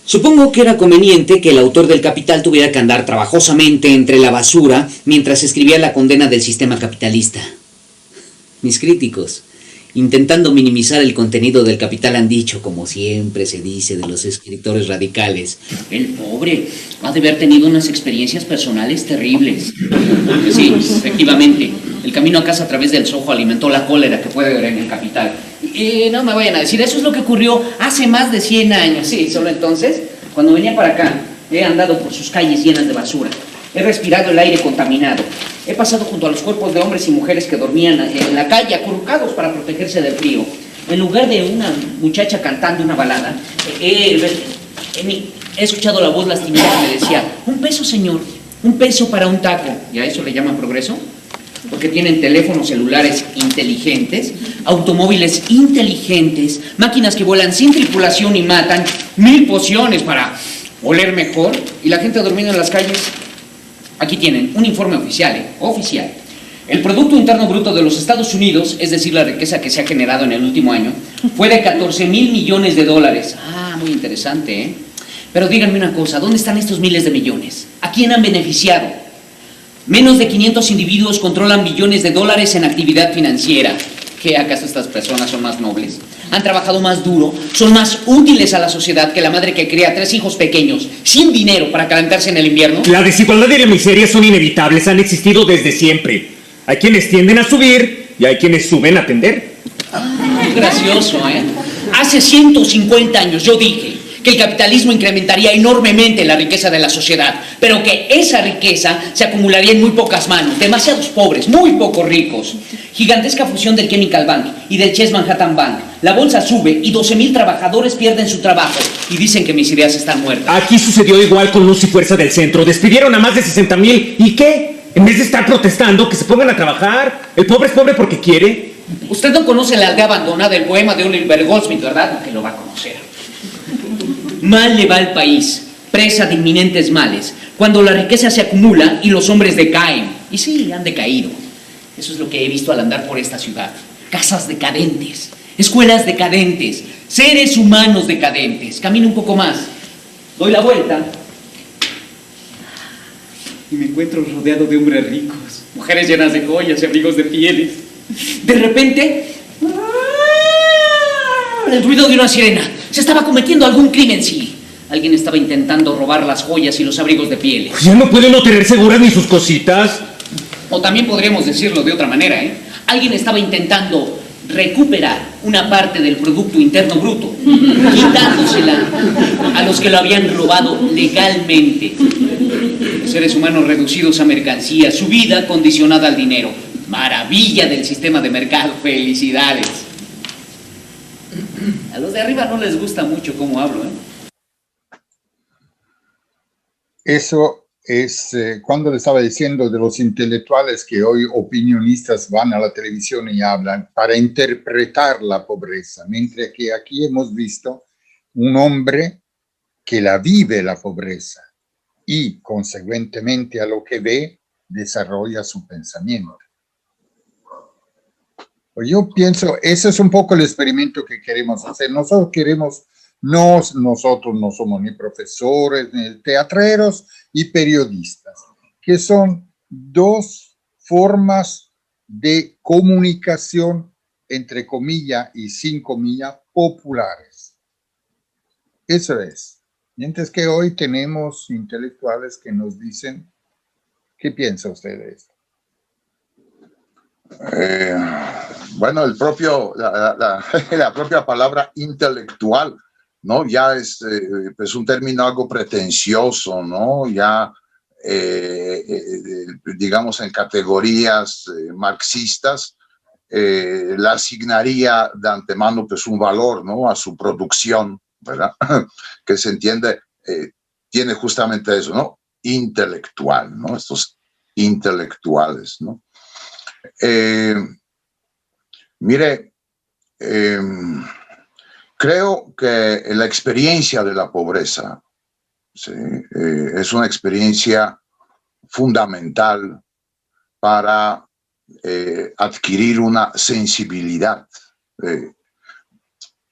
S7: Supongo que era conveniente que el autor del Capital tuviera que andar trabajosamente entre la basura mientras escribía la condena del sistema capitalista. Mis críticos, intentando minimizar el contenido del Capital, han dicho, como siempre se dice de los escritores radicales: el pobre ha de haber tenido unas experiencias personales terribles. Sí, efectivamente, el camino a casa a través del Soho alimentó la cólera que puede haber en el Capital. Y no me vayan a decir, eso es lo que ocurrió hace más de 100 años. Sí, solo entonces, cuando venía para acá, he andado por sus calles llenas de basura. He respirado el aire contaminado. He pasado junto a los cuerpos de hombres y mujeres que dormían en la calle, acurrucados para protegerse del frío. En lugar de una muchacha cantando una balada, he escuchado la voz lastimera que me decía: un peso, señor, un peso para un taco. ¿Y a eso le llaman progreso? Porque tienen teléfonos celulares inteligentes, automóviles inteligentes, máquinas que vuelan sin tripulación y matan, 1000 pociones para oler mejor, y la gente durmiendo en las calles. Aquí tienen un informe oficial, oficial. El Producto Interno Bruto de los Estados Unidos, es decir, la riqueza que se ha generado en el último año, fue de 14,000 millones de dólares. Ah, muy interesante, ¿eh? Pero díganme una cosa, ¿dónde están estos miles de millones? ¿A quién han beneficiado? Menos de 500 individuos controlan billones de dólares en actividad financiera. ¿Qué, acaso estas personas son más nobles? Han trabajado más duro, son más útiles a la sociedad que la madre que cría 3 hijos pequeños sin dinero para calentarse en el invierno.
S9: La desigualdad y la miseria son inevitables, han existido desde siempre. Hay quienes tienden a subir y hay quienes suben a tender.
S7: Ah, gracioso, ¿eh? Hace 150 años yo dije que el capitalismo incrementaría enormemente la riqueza de la sociedad, pero que esa riqueza se acumularía en muy pocas manos, demasiados pobres, muy pocos ricos. Gigantesca fusión del Chemical Bank y del Chase Manhattan Bank. La bolsa sube y 12,000 trabajadores pierden su trabajo y dicen que mis ideas están muertas.
S9: Aquí sucedió igual con Luz y Fuerza del Centro. Despidieron a más de 60,000. ¿Y qué? En vez de estar protestando, que se pongan a trabajar. El pobre es pobre porque quiere.
S7: Usted no conoce La aldea abandonada, del poema de Oliver Goldsmith, ¿verdad? No, que lo va a conocer. Mal le va al país, presa de inminentes males, cuando la riqueza se acumula y los hombres decaen. Y sí, han decaído. Eso es lo que he visto al andar por esta ciudad. Casas decadentes, escuelas decadentes, seres humanos decadentes. Camino un poco más, doy la vuelta y me encuentro rodeado de hombres ricos, mujeres llenas de joyas y abrigos de pieles. De repente, el ruido de una sirena. Se estaba cometiendo algún crimen, sí. Alguien estaba intentando robar las joyas y los abrigos de pieles.
S9: Ya no puede no tener seguras ni sus cositas.
S7: O también podríamos decirlo de otra manera, ¿eh? Alguien estaba intentando recuperar una parte del Producto Interno Bruto, quitándosela a los que lo habían robado legalmente. Los seres humanos reducidos a mercancía, su vida condicionada al dinero. Maravilla del sistema de mercado. Felicidades. A los de arriba no les gusta mucho cómo hablo, ¿eh?
S1: Eso es cuando le estaba diciendo de los intelectuales que hoy opinionistas van a la televisión y hablan para interpretar la pobreza, mientras que aquí hemos visto un hombre que la vive la pobreza y consecuentemente a lo que ve desarrolla su pensamiento. Yo pienso, ese es un poco el experimento que queremos hacer. Nosotros queremos, nosotros no somos ni profesores, ni teatreros y periodistas, que son dos formas de comunicación, entre comillas y sin comillas, populares. Eso es. Mientras que hoy tenemos intelectuales que nos dicen, ¿qué piensa usted de esto?
S5: Bueno, la propia palabra intelectual, ¿no? Ya es pues un término algo pretencioso, ¿no? Ya, digamos, en categorías marxistas, le asignaría de antemano pues un valor, ¿no? A su producción, ¿verdad? Que se entiende, tiene justamente eso, ¿no? Intelectual, ¿no? Estos intelectuales, ¿no? Mire, Creo que la experiencia de la pobreza, ¿sí? Es una experiencia fundamental para adquirir una sensibilidad,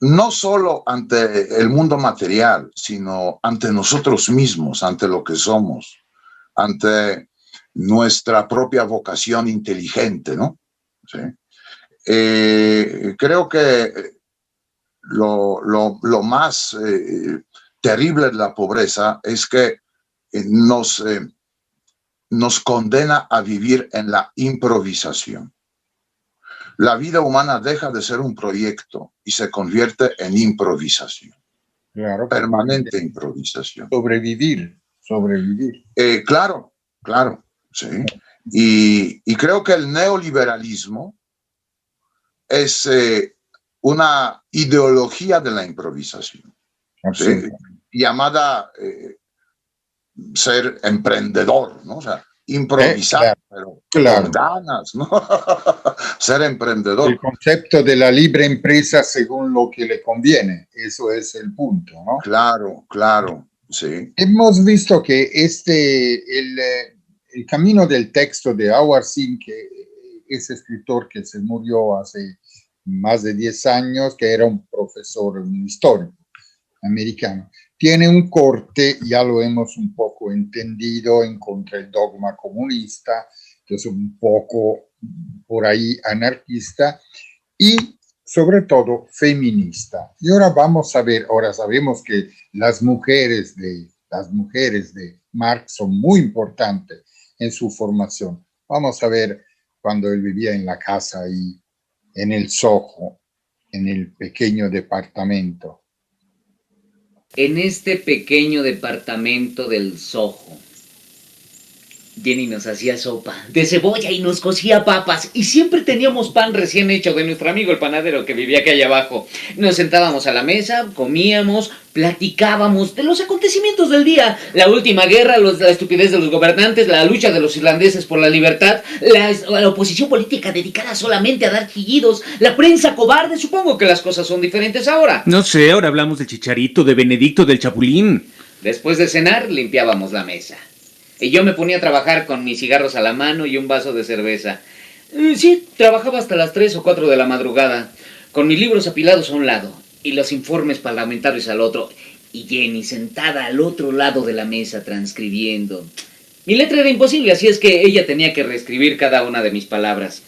S5: no solo ante el mundo material, sino ante nosotros mismos, ante lo que somos, ante nuestra propia vocación inteligente, ¿no? ¿Sí? Creo que lo más terrible de la pobreza es que nos condena a vivir en la improvisación. La vida humana deja de ser un proyecto y se convierte en improvisación.
S1: Claro.
S5: Permanente improvisación.
S1: Sobrevivir.
S5: Claro, sí. Y creo que el neoliberalismo es una ideología de la improvisación, ¿sí? Llamada ser emprendedor, ¿no? O sea, improvisar, pero con ganas, ¿no? Ser emprendedor.
S1: El concepto de la libre empresa según lo que le conviene, eso es el punto, ¿no?
S5: Claro, sí.
S1: Hemos visto que el camino del texto de Howard Zinn, que es escritor que se murió hace más de 10 años, que era un profesor, un histórico americano, tiene un corte, ya lo hemos un poco entendido, en contra del dogma comunista, que es un poco por ahí anarquista y sobre todo feminista. Y ahora vamos a ver, ahora sabemos que las mujeres de Marx son muy importantes en su formación. Vamos a ver cuando él vivía en la casa ahí, en el Soho, en el pequeño departamento.
S7: En este pequeño departamento del Soho, Jenny nos hacía sopa de cebolla y nos cocía papas y siempre teníamos pan recién hecho de nuestro amigo el panadero que vivía aquí allá abajo. Nos sentábamos a la mesa, comíamos, platicábamos de los acontecimientos del día, la última guerra, la estupidez de los gobernantes, la lucha de los irlandeses por la libertad, la oposición política dedicada solamente a dar chillidos, la prensa cobarde. Supongo que las cosas son diferentes ahora.
S9: No sé, ahora hablamos del Chicharito, de Benedicto, del Chapulín.
S7: Después de cenar, limpiábamos la mesa. Y yo me ponía a trabajar con mis cigarros a la mano y un vaso de cerveza. Sí, trabajaba hasta las 3 o 4 de la madrugada, con mis libros apilados a un lado y los informes parlamentarios al otro, y Jenny sentada al otro lado de la mesa transcribiendo. Mi letra era imposible, así es que ella tenía que reescribir cada una de mis palabras.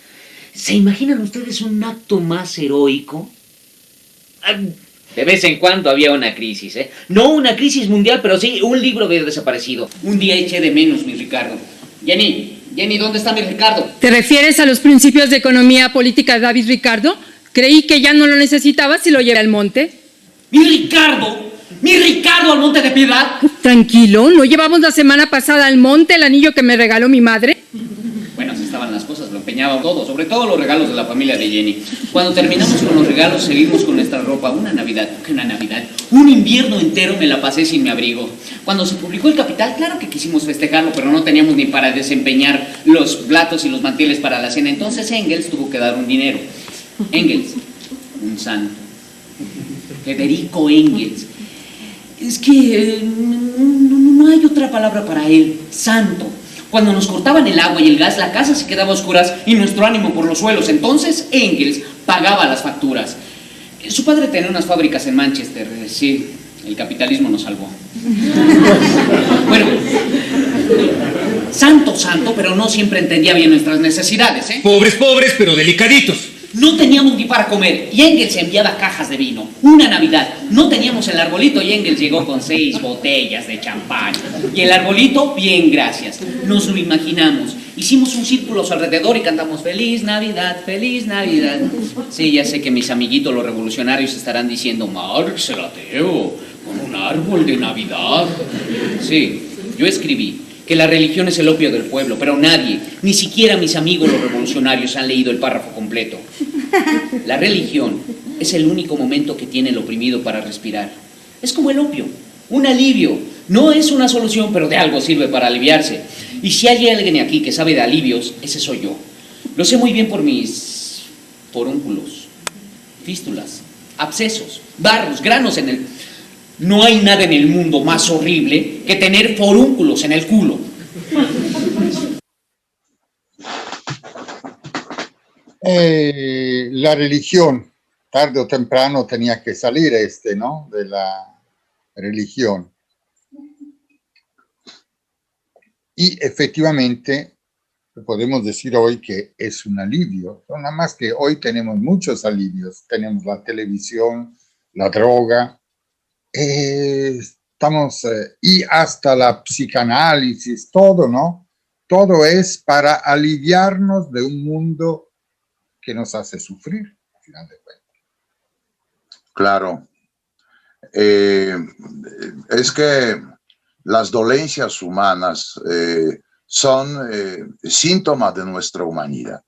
S7: ¿Se imaginan ustedes un acto más heroico? De vez en cuando había una crisis, ¿eh? No una crisis mundial, pero sí un libro había desaparecido. Un día eché de menos mi Ricardo. Jenny, ¿dónde está mi Ricardo?
S8: ¿Te refieres a los principios de economía política de David Ricardo? Creí que ya no lo necesitabas y lo llevé al monte.
S7: ¡Mi Ricardo! ¡Mi Ricardo al Monte de Piedad!
S8: Tranquilo, ¿no llevamos la semana pasada al monte el anillo que me regaló mi madre?
S7: Bueno, así estaban las cosas, lo empeñaba todo, sobre todo los regalos de la familia de Jenny. Cuando terminamos con los regalos, seguimos con nuestra ropa. Una Navidad, un invierno entero me la pasé sin mi abrigo. Cuando se publicó El Capital, claro que quisimos festejarlo, pero no teníamos ni para desempeñar los platos y los manteles para la cena. Entonces Engels tuvo que dar un dinero. Engels, un santo. Federico Engels. Es que no hay otra palabra para él. Santo. Cuando nos cortaban el agua y el gas, la casa se quedaba a oscuras y nuestro ánimo por los suelos. Entonces Engels pagaba las facturas. Su padre tenía unas fábricas en Manchester. Sí, el capitalismo nos salvó. Bueno, santo, pero no siempre entendía bien nuestras necesidades, ¿eh?
S9: Pobres, pero delicaditos.
S7: No teníamos ni para comer y Engels enviaba cajas de vino. Una Navidad, no teníamos el arbolito y Engels llegó con 6 botellas de champán. Y el arbolito, bien, gracias. Nos lo imaginamos. Hicimos un círculo a su alrededor y cantamos Feliz Navidad, Feliz Navidad. Sí, ya sé que mis amiguitos los revolucionarios estarán diciendo Marx, el ateo, con un árbol de Navidad. Sí, yo escribí que la religión es el opio del pueblo, pero nadie, ni siquiera mis amigos los revolucionarios, han leído el párrafo completo. La religión es el único momento que tiene el oprimido para respirar. Es como el opio, un alivio. No es una solución, pero de algo sirve para aliviarse. Y si hay alguien aquí que sabe de alivios, ese soy yo. Lo sé muy bien por mis forúnculos, fístulas, abscesos, barros, granos en el... No hay nada en el mundo más horrible que tener forúnculos en el culo.
S1: La religión, tarde o temprano tenía que salir ¿no? De la religión. Y efectivamente, podemos decir hoy que es un alivio, no nada más que hoy tenemos muchos alivios, tenemos la televisión, la droga, y hasta la psicanálisis, todo, ¿no? Todo es para aliviarnos de un mundo que nos hace sufrir, al final de cuentas.
S5: Claro. Es que las dolencias humanas son síntomas de nuestra humanidad.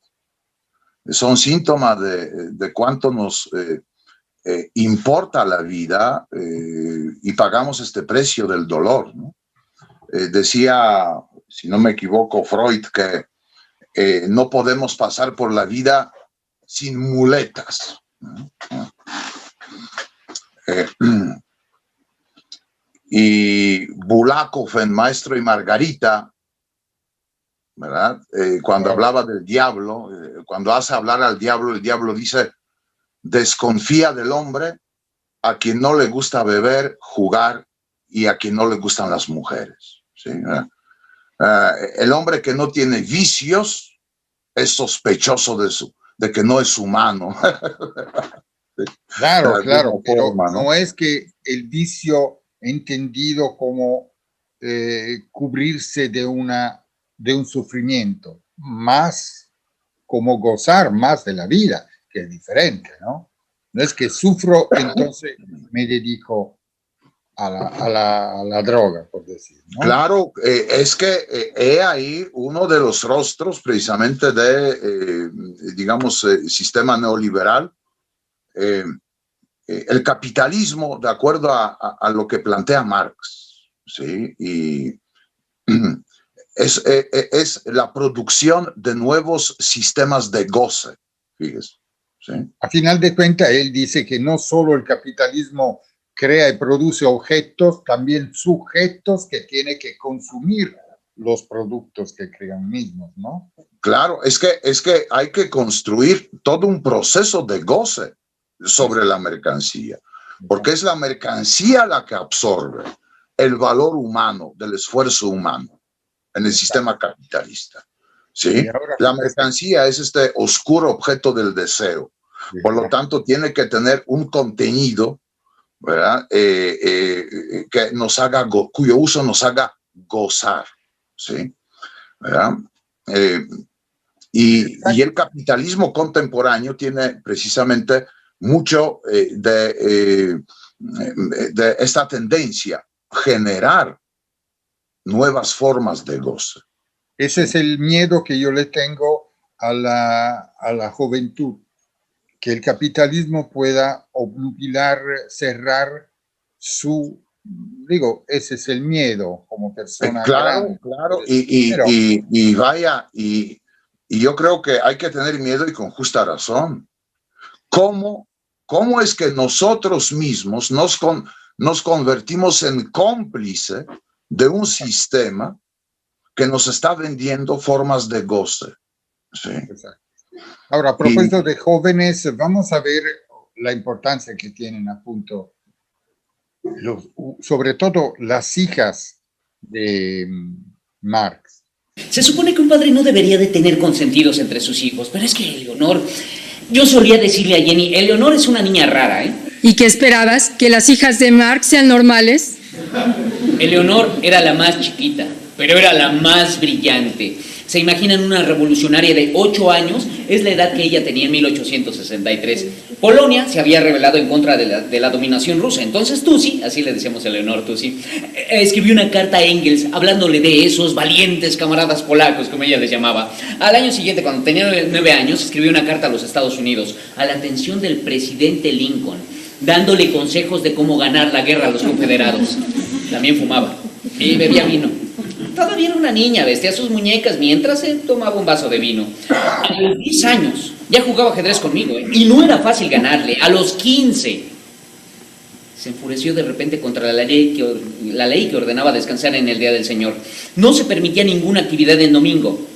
S5: Son síntomas de cuánto nos importa la vida y pagamos este precio del dolor, ¿no? Decía, si no me equivoco, Freud, que no podemos pasar por la vida sin muletas, ¿no? Y Bulgakov en Maestro y Margarita, ¿verdad? Cuando hablaba del diablo, cuando hace hablar al diablo, el diablo dice: desconfía del hombre a quien no le gusta beber, jugar y a quien no le gustan las mujeres, ¿sí? El hombre que no tiene vicios es sospechoso de que no es humano.
S1: Claro, claro, pero no es que el vicio entendido como cubrirse de un sufrimiento, más como gozar más de la vida, que es diferente, ¿no? No es que sufro, entonces me dedico a la droga, por decir, ¿no?
S5: Claro, es que he ahí uno de los rostros precisamente de, digamos, sistema neoliberal. El capitalismo, de acuerdo a lo que plantea Marx, ¿sí? Y es la producción de nuevos sistemas de goce, fíjese, ¿sí?
S1: A final de cuentas, él dice que no solo el capitalismo crea y produce objetos, también sujetos que tiene que consumir los productos que crean mismos, ¿no?
S5: Claro, es que hay que construir todo un proceso de goce sobre la mercancía, porque es la mercancía la que absorbe el valor humano del esfuerzo humano en el sistema capitalista, ¿sí? La mercancía es este oscuro objeto del deseo, por lo tanto tiene que tener un contenido, ¿verdad? Que nos haga, cuyo uso nos haga gozar, ¿sí? ¿Verdad? Y el capitalismo contemporáneo tiene precisamente mucho de esta tendencia, generar nuevas formas de goce.
S1: Ese es el miedo que yo le tengo a la juventud, que el capitalismo pueda obnubilar, cerrar ese es el miedo como persona.
S5: Claro, claro, y vaya, y yo creo que hay que tener miedo y con justa razón. ¿Cómo es que nosotros mismos nos convertimos en cómplice de un sistema que nos está vendiendo formas de goce? ¿Sí?
S1: Ahora, a propósito de jóvenes, vamos a ver la importancia que tienen a punto, sobre todo las hijas de Marx.
S7: Se supone que un padre no debería de tener consentidos entre sus hijos, pero es que Eleonor... Yo solía decirle a Jenny, Eleonor es una niña rara, ¿eh?
S8: ¿Y qué esperabas? ¿Que las hijas de Marx sean normales?
S7: Eleonor era la más chiquita, pero era la más brillante. ¿Se imaginan una revolucionaria de 8 años? Es la edad que ella tenía en 1863. Polonia se había rebelado en contra de la dominación rusa. Entonces Tusi, así le decíamos a Eleonor Tusi, escribió una carta a Engels hablándole de esos valientes camaradas polacos, como ella les llamaba. Al año siguiente, cuando tenía 9 años, escribió una carta a los Estados Unidos, a la atención del presidente Lincoln, dándole consejos de cómo ganar la guerra a los confederados. También fumaba y bebía vino. Todavía era una niña, vestía sus muñecas mientras se tomaba un vaso de vino. A los 10 años Ya jugaba ajedrez conmigo, ¿eh? Y no era fácil ganarle. A los 15. Se enfureció de repente contra la ley que ordenaba descansar en el día del Señor. No se permitía ninguna actividad en domingo.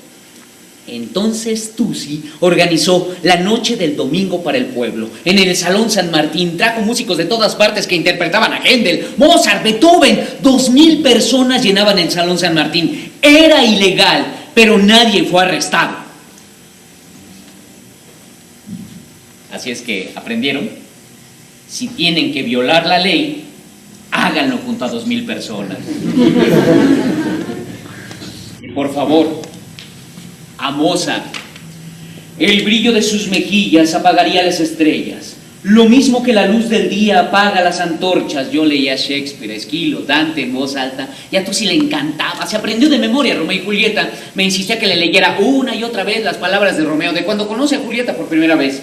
S7: Entonces Tusi organizó la noche del domingo para el pueblo. En el Salón San Martín trajo músicos de todas partes que interpretaban a Händel, Mozart, Beethoven. 2000 personas llenaban el Salón San Martín. Era ilegal, pero nadie fue arrestado. Así es que aprendieron. Si tienen que violar la ley, háganlo junto a 2000 personas. Y por favor, a Mozart, el brillo de sus mejillas apagaría las estrellas, lo mismo que la luz del día apaga las antorchas. Yo leía Shakespeare, Esquilo, Dante en voz alta, y a Tusi le encantaba, se aprendió de memoria Romeo y Julieta. Me insistía que le leyera una y otra vez las palabras de Romeo, de cuando conoce a Julieta por primera vez.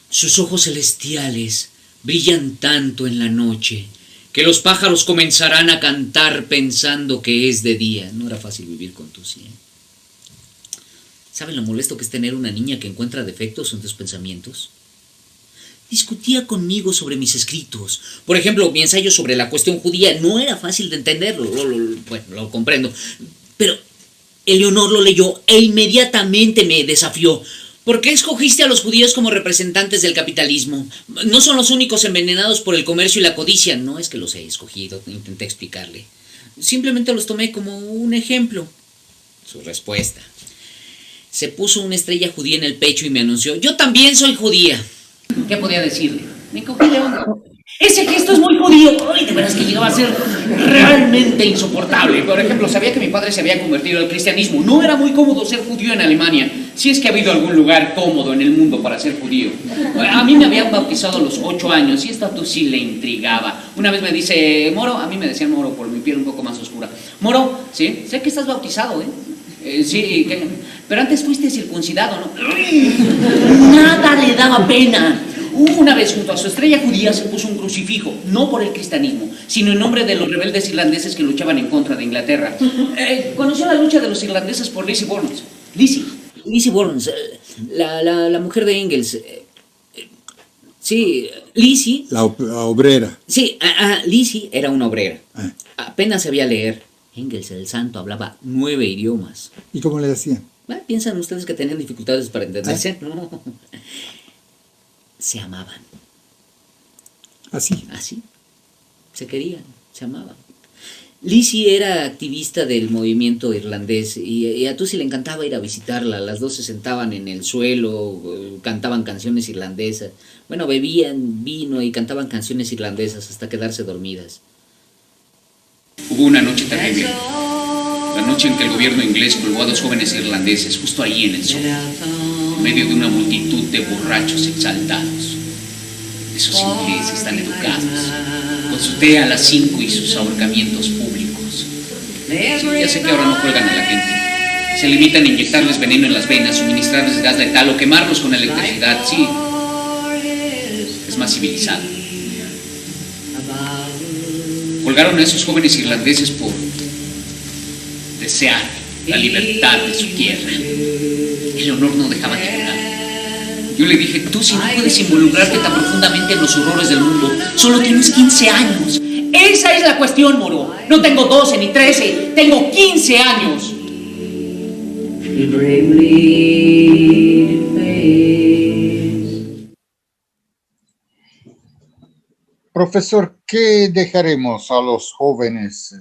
S7: Sus ojos celestiales brillan tanto en la noche que los pájaros comenzarán a cantar pensando que es de día. No era fácil vivir con Tusi, ¿eh? ¿Saben lo molesto que es tener una niña que encuentra defectos en tus pensamientos? Discutía conmigo sobre mis escritos. Por ejemplo, mi ensayo sobre la cuestión judía no era fácil de entenderlo. Bueno, lo comprendo. Pero Eleonor lo leyó e inmediatamente me desafió. ¿Por qué escogiste a los judíos como representantes del capitalismo? No son los únicos envenenados por el comercio y la codicia. No es que los he escogido, intenté explicarle. Simplemente los tomé como un ejemplo. Su respuesta: se puso una estrella judía en el pecho y me anunció: yo también soy judía. ¿Qué podía decirle? Me cogí de onda. Ese gesto es muy judío. Ay, de veras que llegaba a ser realmente insoportable. Por ejemplo, sabía que mi padre se había convertido al cristianismo. No era muy cómodo ser judío en Alemania, si es que ha habido algún lugar cómodo en el mundo para ser judío. A mí me habían bautizado a los 8 años y esta sí le intrigaba. Una vez me dice: Moro, a mí me decían Moro por mi piel un poco más oscura. Moro, sí, sé que estás bautizado, sí, pero antes fuiste circuncidado, ¿no? Nada le daba pena. Una vez junto a su estrella judía se puso un crucifijo, no por el cristianismo, sino en nombre de los rebeldes irlandeses que luchaban en contra de Inglaterra. Conoció la lucha de los irlandeses por Lizzie Burns. Lizzie Burns, la mujer de Engels. Sí, Lizzie.
S1: La obrera.
S7: Sí, Lizzie era una obrera. Apenas sabía leer. Engels, el santo, hablaba 9 idiomas.
S1: ¿Y cómo le decían?
S7: ¿Piensan ustedes que tenían dificultades para entenderse? No. Se amaban.
S1: ¿Así?
S7: Así. Se querían, se amaban. Lizzie era activista del movimiento irlandés y a Tusi le encantaba ir a visitarla. Las dos se sentaban en el suelo, cantaban canciones irlandesas. Bueno, bebían vino y cantaban canciones irlandesas hasta quedarse dormidas. Hubo una noche terrible. La noche en que el gobierno inglés colgó a 2 jóvenes irlandeses justo ahí en el sol, en medio de una multitud de borrachos exaltados. Esos ingleses tan educados, con su té a las 5 y sus ahorcamientos públicos. Sí, ya sé que ahora no cuelgan a la gente. Se limitan a inyectarles veneno en las venas, suministrarles gas letal o quemarlos con electricidad. Sí, es más civilizado. Colgaron a esos jóvenes irlandeses por desear la libertad de su tierra. Eleonor no dejaba de llorar. Yo le dije: tú, si no puedes involucrarte tan profundamente en los horrores del mundo, solo tienes 15 años. Esa es la cuestión, Moro. No tengo 12 ni 13, tengo 15 años.
S1: Profesor, ¿qué dejaremos a los jóvenes,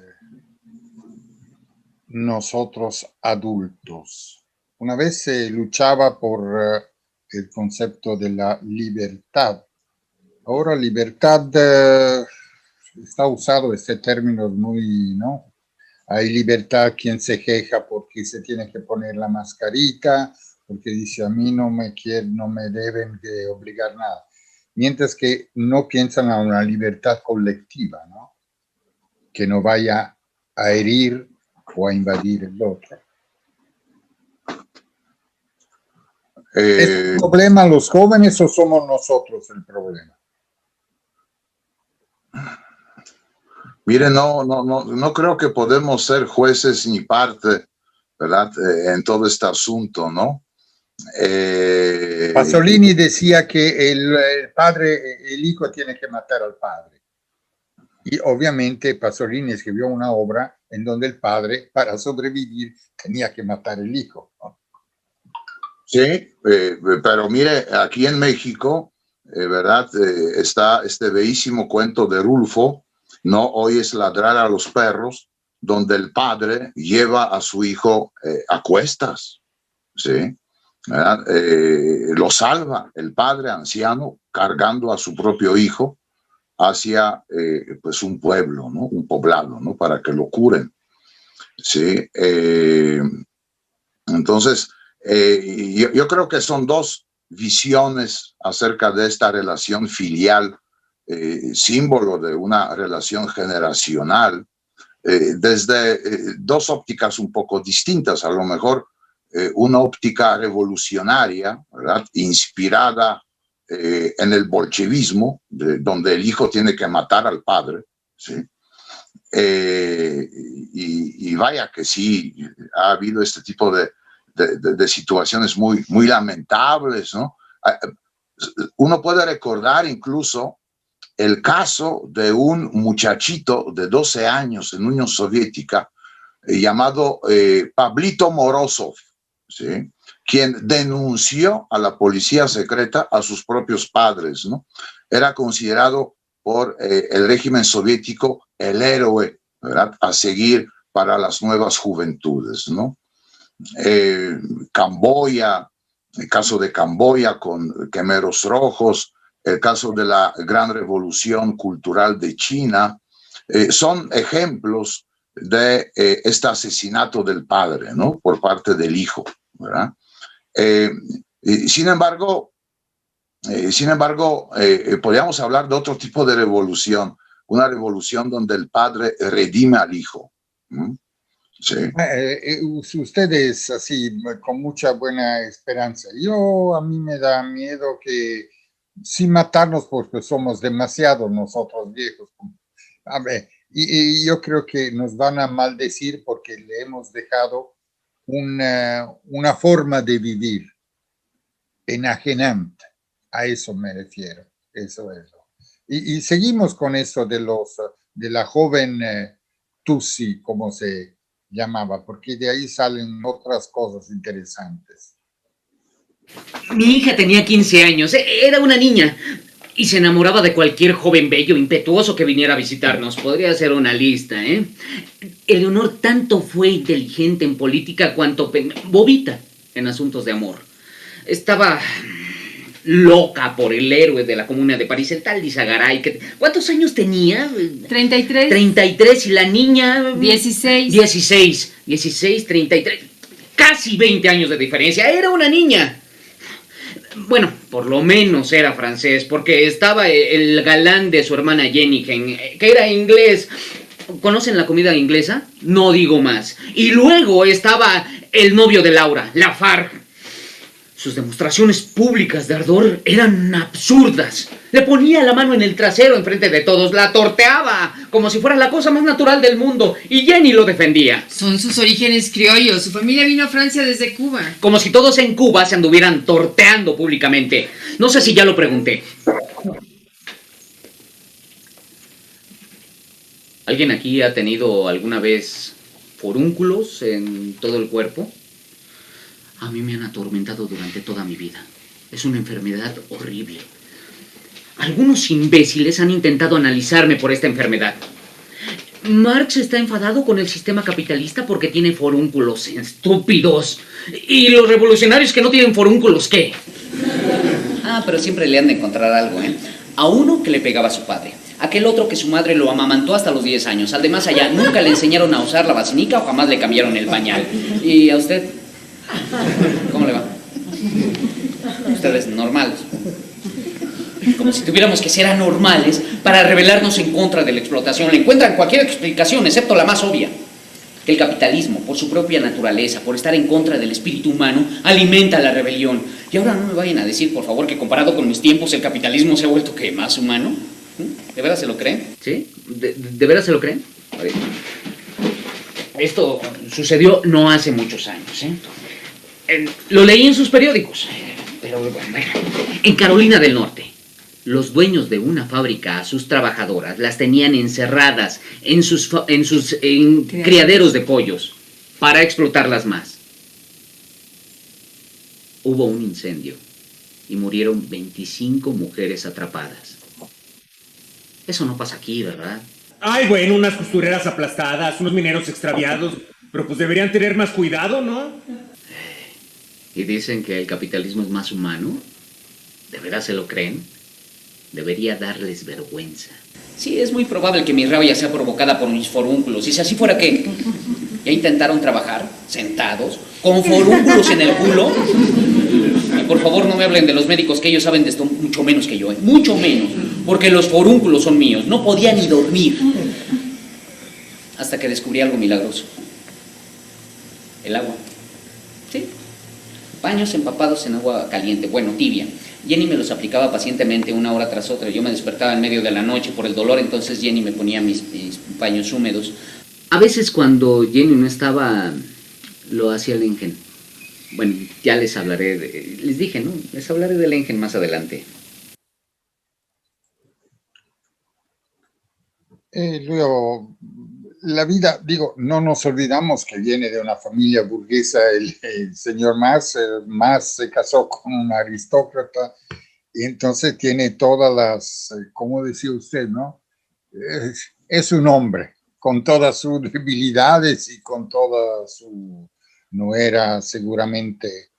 S1: nosotros adultos? Una vez se luchaba por el concepto de la libertad. Ahora libertad está usado este término muy, ¿no? Hay libertad quien se queja porque se tiene que poner la mascarita, porque dice: a mí no me deben de obligar nada. Mientras que no piensan a una libertad colectiva, ¿no? Que no vaya a herir o a invadir el otro. ¿Es el problema los jóvenes o somos nosotros el problema?
S5: Mire, no creo que podemos ser jueces ni parte, ¿verdad? En todo este asunto, ¿no?
S1: Pasolini decía que el hijo tiene que matar al padre. Y obviamente Pasolini escribió una obra en donde el padre, para sobrevivir, tenía que matar al hijo, ¿no?
S5: Sí, pero mire, aquí en México, ¿verdad? Está este bellísimo cuento de Rulfo, No oyes ladrar a los perros, donde el padre lleva a su hijo a cuestas, ¿sí? Lo salva el padre anciano cargando a su propio hijo hacia pues un pueblo, ¿no? Un poblado, ¿no? Para que lo curen, ¿sí? Entonces, yo creo que son dos visiones acerca de esta relación filial, símbolo de una relación generacional, desde dos ópticas un poco distintas. A lo mejor una óptica revolucionaria, ¿verdad? Inspirada en el bolchevismo, donde el hijo tiene que matar al padre, ¿sí? Y vaya que sí, ha habido este tipo de situaciones muy lamentables, ¿no? Uno puede recordar incluso el caso de un muchachito de 12 años en Unión Soviética llamado Pablito Morozov, ¿sí? Quien denunció a la policía secreta a sus propios padres, ¿no? Era considerado por el régimen soviético el héroe, ¿verdad? A seguir para las nuevas juventudes, ¿no? Camboya, el caso de Camboya con Khmeros Rojos, el caso de la gran revolución cultural de China, son ejemplos de este asesinato del padre, ¿no? Por parte del hijo, ¿verdad? Sin embargo, podríamos hablar de otro tipo de revolución, una revolución donde el padre redime al hijo. Sí.
S1: Ustedes así, con mucha buena esperanza. A mí me da miedo que sin matarnos porque somos demasiados nosotros viejos. A ver, y yo creo que nos van a maldecir porque le hemos dejado una forma de vivir enajenante. A eso me refiero. Eso. Y seguimos con eso de la joven Tutsi, como se llamaba, porque de ahí salen otras cosas interesantes.
S7: Mi hija tenía 15 años, era una niña, y se enamoraba de cualquier joven bello, impetuoso que viniera a visitarnos. Podría hacer una lista, ¿eh? Eleonor tanto fue inteligente en política cuanto bobita en asuntos de amor. Estaba loca por el héroe de la Comuna de París, el tal Lizagaray. ¿Cuántos años tenía?
S8: 33.
S7: 33, y la niña...
S8: 16.
S7: 16, 33. Casi 20 años de diferencia. Era una niña. Bueno, por lo menos era francés, porque estaba el galán de su hermana Jennigen, que era inglés. ¿Conocen la comida inglesa? No digo más. Y luego estaba el novio de Laura, Lafargue. Sus demostraciones públicas de ardor eran absurdas. Le ponía la mano en el trasero enfrente de todos, la torteaba como si fuera la cosa más natural del mundo, y Jenny lo defendía.
S8: Son sus orígenes criollos. Su familia vino a Francia desde Cuba.
S7: Como si todos en Cuba se anduvieran torteando públicamente. No sé si ya lo pregunté. ¿Alguien aquí ha tenido alguna vez forúnculos en todo el cuerpo? A mí me han atormentado durante toda mi vida. Es una enfermedad horrible. Algunos imbéciles han intentado analizarme por esta enfermedad. Marx está enfadado con el sistema capitalista porque tiene forúnculos estúpidos. ¿Y los revolucionarios que no tienen forúnculos qué? Pero siempre le han de encontrar algo, ¿eh? A uno que le pegaba a su padre. Aquel otro que su madre lo amamantó hasta los 10 años. Al de más allá, nunca le enseñaron a usar la vacinica o jamás le cambiaron el pañal. ¿Y a usted? ¿Cómo le va? Ustedes normales. Como si tuviéramos que ser anormales para rebelarnos en contra de la explotación. Le encuentran cualquier explicación, excepto la más obvia. Que el capitalismo, por su propia naturaleza, por estar en contra del espíritu humano, alimenta la rebelión. Y ahora no me vayan a decir, por favor, que comparado con mis tiempos el capitalismo se ha vuelto, ¿qué? ¿Más humano? ¿De veras se lo creen? ¿Sí? ¿De veras se lo creen? A ver. Esto sucedió no hace muchos años, ¿eh? Lo leí en sus periódicos. Pero bueno, en Carolina del Norte, los dueños de una fábrica a sus trabajadoras las tenían encerradas en criaderos de pollos para explotarlas más. Hubo un incendio y murieron 25 mujeres atrapadas. Eso no pasa aquí, ¿verdad?
S9: Ay, bueno, unas costureras aplastadas, unos mineros extraviados, pero pues deberían tener más cuidado, ¿no?
S7: Y dicen que el capitalismo es más humano. ¿De verdad se lo creen? Debería darles vergüenza. Sí, es muy probable que mi rabia sea provocada por mis forúnculos. Y si así fuera, ¿qué? ¿Ya intentaron trabajar sentados, con forúnculos en el culo? Y por favor no me hablen de los médicos, que ellos saben de esto mucho menos que yo, ¿eh? Mucho menos. Porque los forúnculos son míos. No podía ni dormir. Hasta que descubrí algo milagroso. El agua. Sí. Baños empapados en agua caliente, bueno, tibia. Jenny me los aplicaba pacientemente una hora tras otra. Yo me despertaba en medio de la noche por el dolor, entonces Jenny me ponía mis paños húmedos. A veces cuando Jenny no estaba, lo hacía Lengen. Bueno, ya les hablaré, les dije, ¿no? Les hablaré de Lengen más adelante.
S1: Luego, la vida, digo, no nos olvidamos que viene de una familia burguesa, el señor Mars se casó con una aristócrata y entonces tiene todas las, ¿cómo decía usted, no? Es un hombre, con todas sus debilidades y con toda su, no era seguramente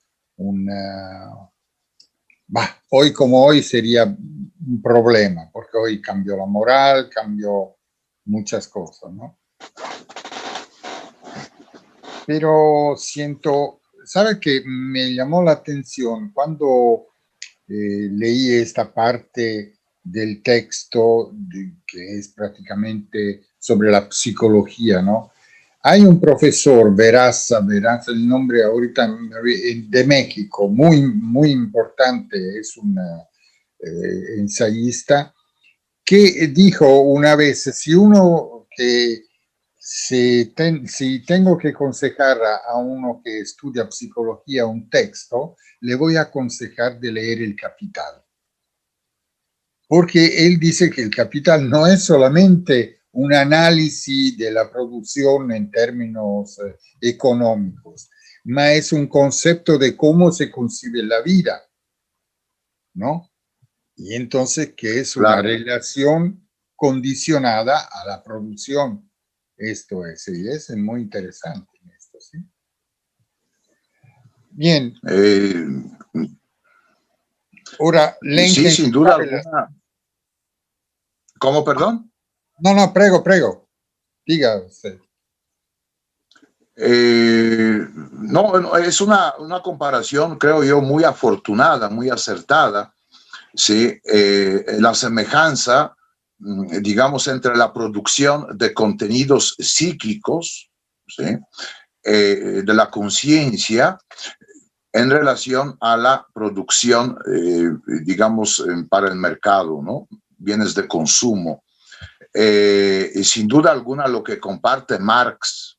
S1: hoy como hoy sería un problema, porque hoy cambió la moral, cambió muchas cosas, ¿no? Pero siento, ¿sabe qué? Me llamó la atención cuando leí esta parte del texto que es prácticamente sobre la psicología, ¿no? Hay un profesor, Veraza, el nombre ahorita de México, muy, muy importante, es un ensayista, que dijo una vez, si tengo que aconsejar a uno que estudia psicología un texto, le voy a aconsejar de leer El Capital. Porque él dice que El Capital no es solamente un análisis de la producción en términos económicos, ma es un concepto de cómo se concibe la vida, ¿no? Y entonces que es una relación condicionada a la producción. Esto es, y es muy interesante esto, ¿sí? Bien. Ahora,
S5: sí, sin duda alguna. ¿Cómo, perdón?
S1: No, prego. Diga usted.
S5: No, es una comparación, creo yo, muy afortunada, muy acertada. Sí, la semejanza, digamos, entre la producción de contenidos psíquicos, ¿sí? De la conciencia en relación a la producción, digamos, para el mercado, ¿no? Bienes de consumo. Y sin duda alguna lo que comparte Marx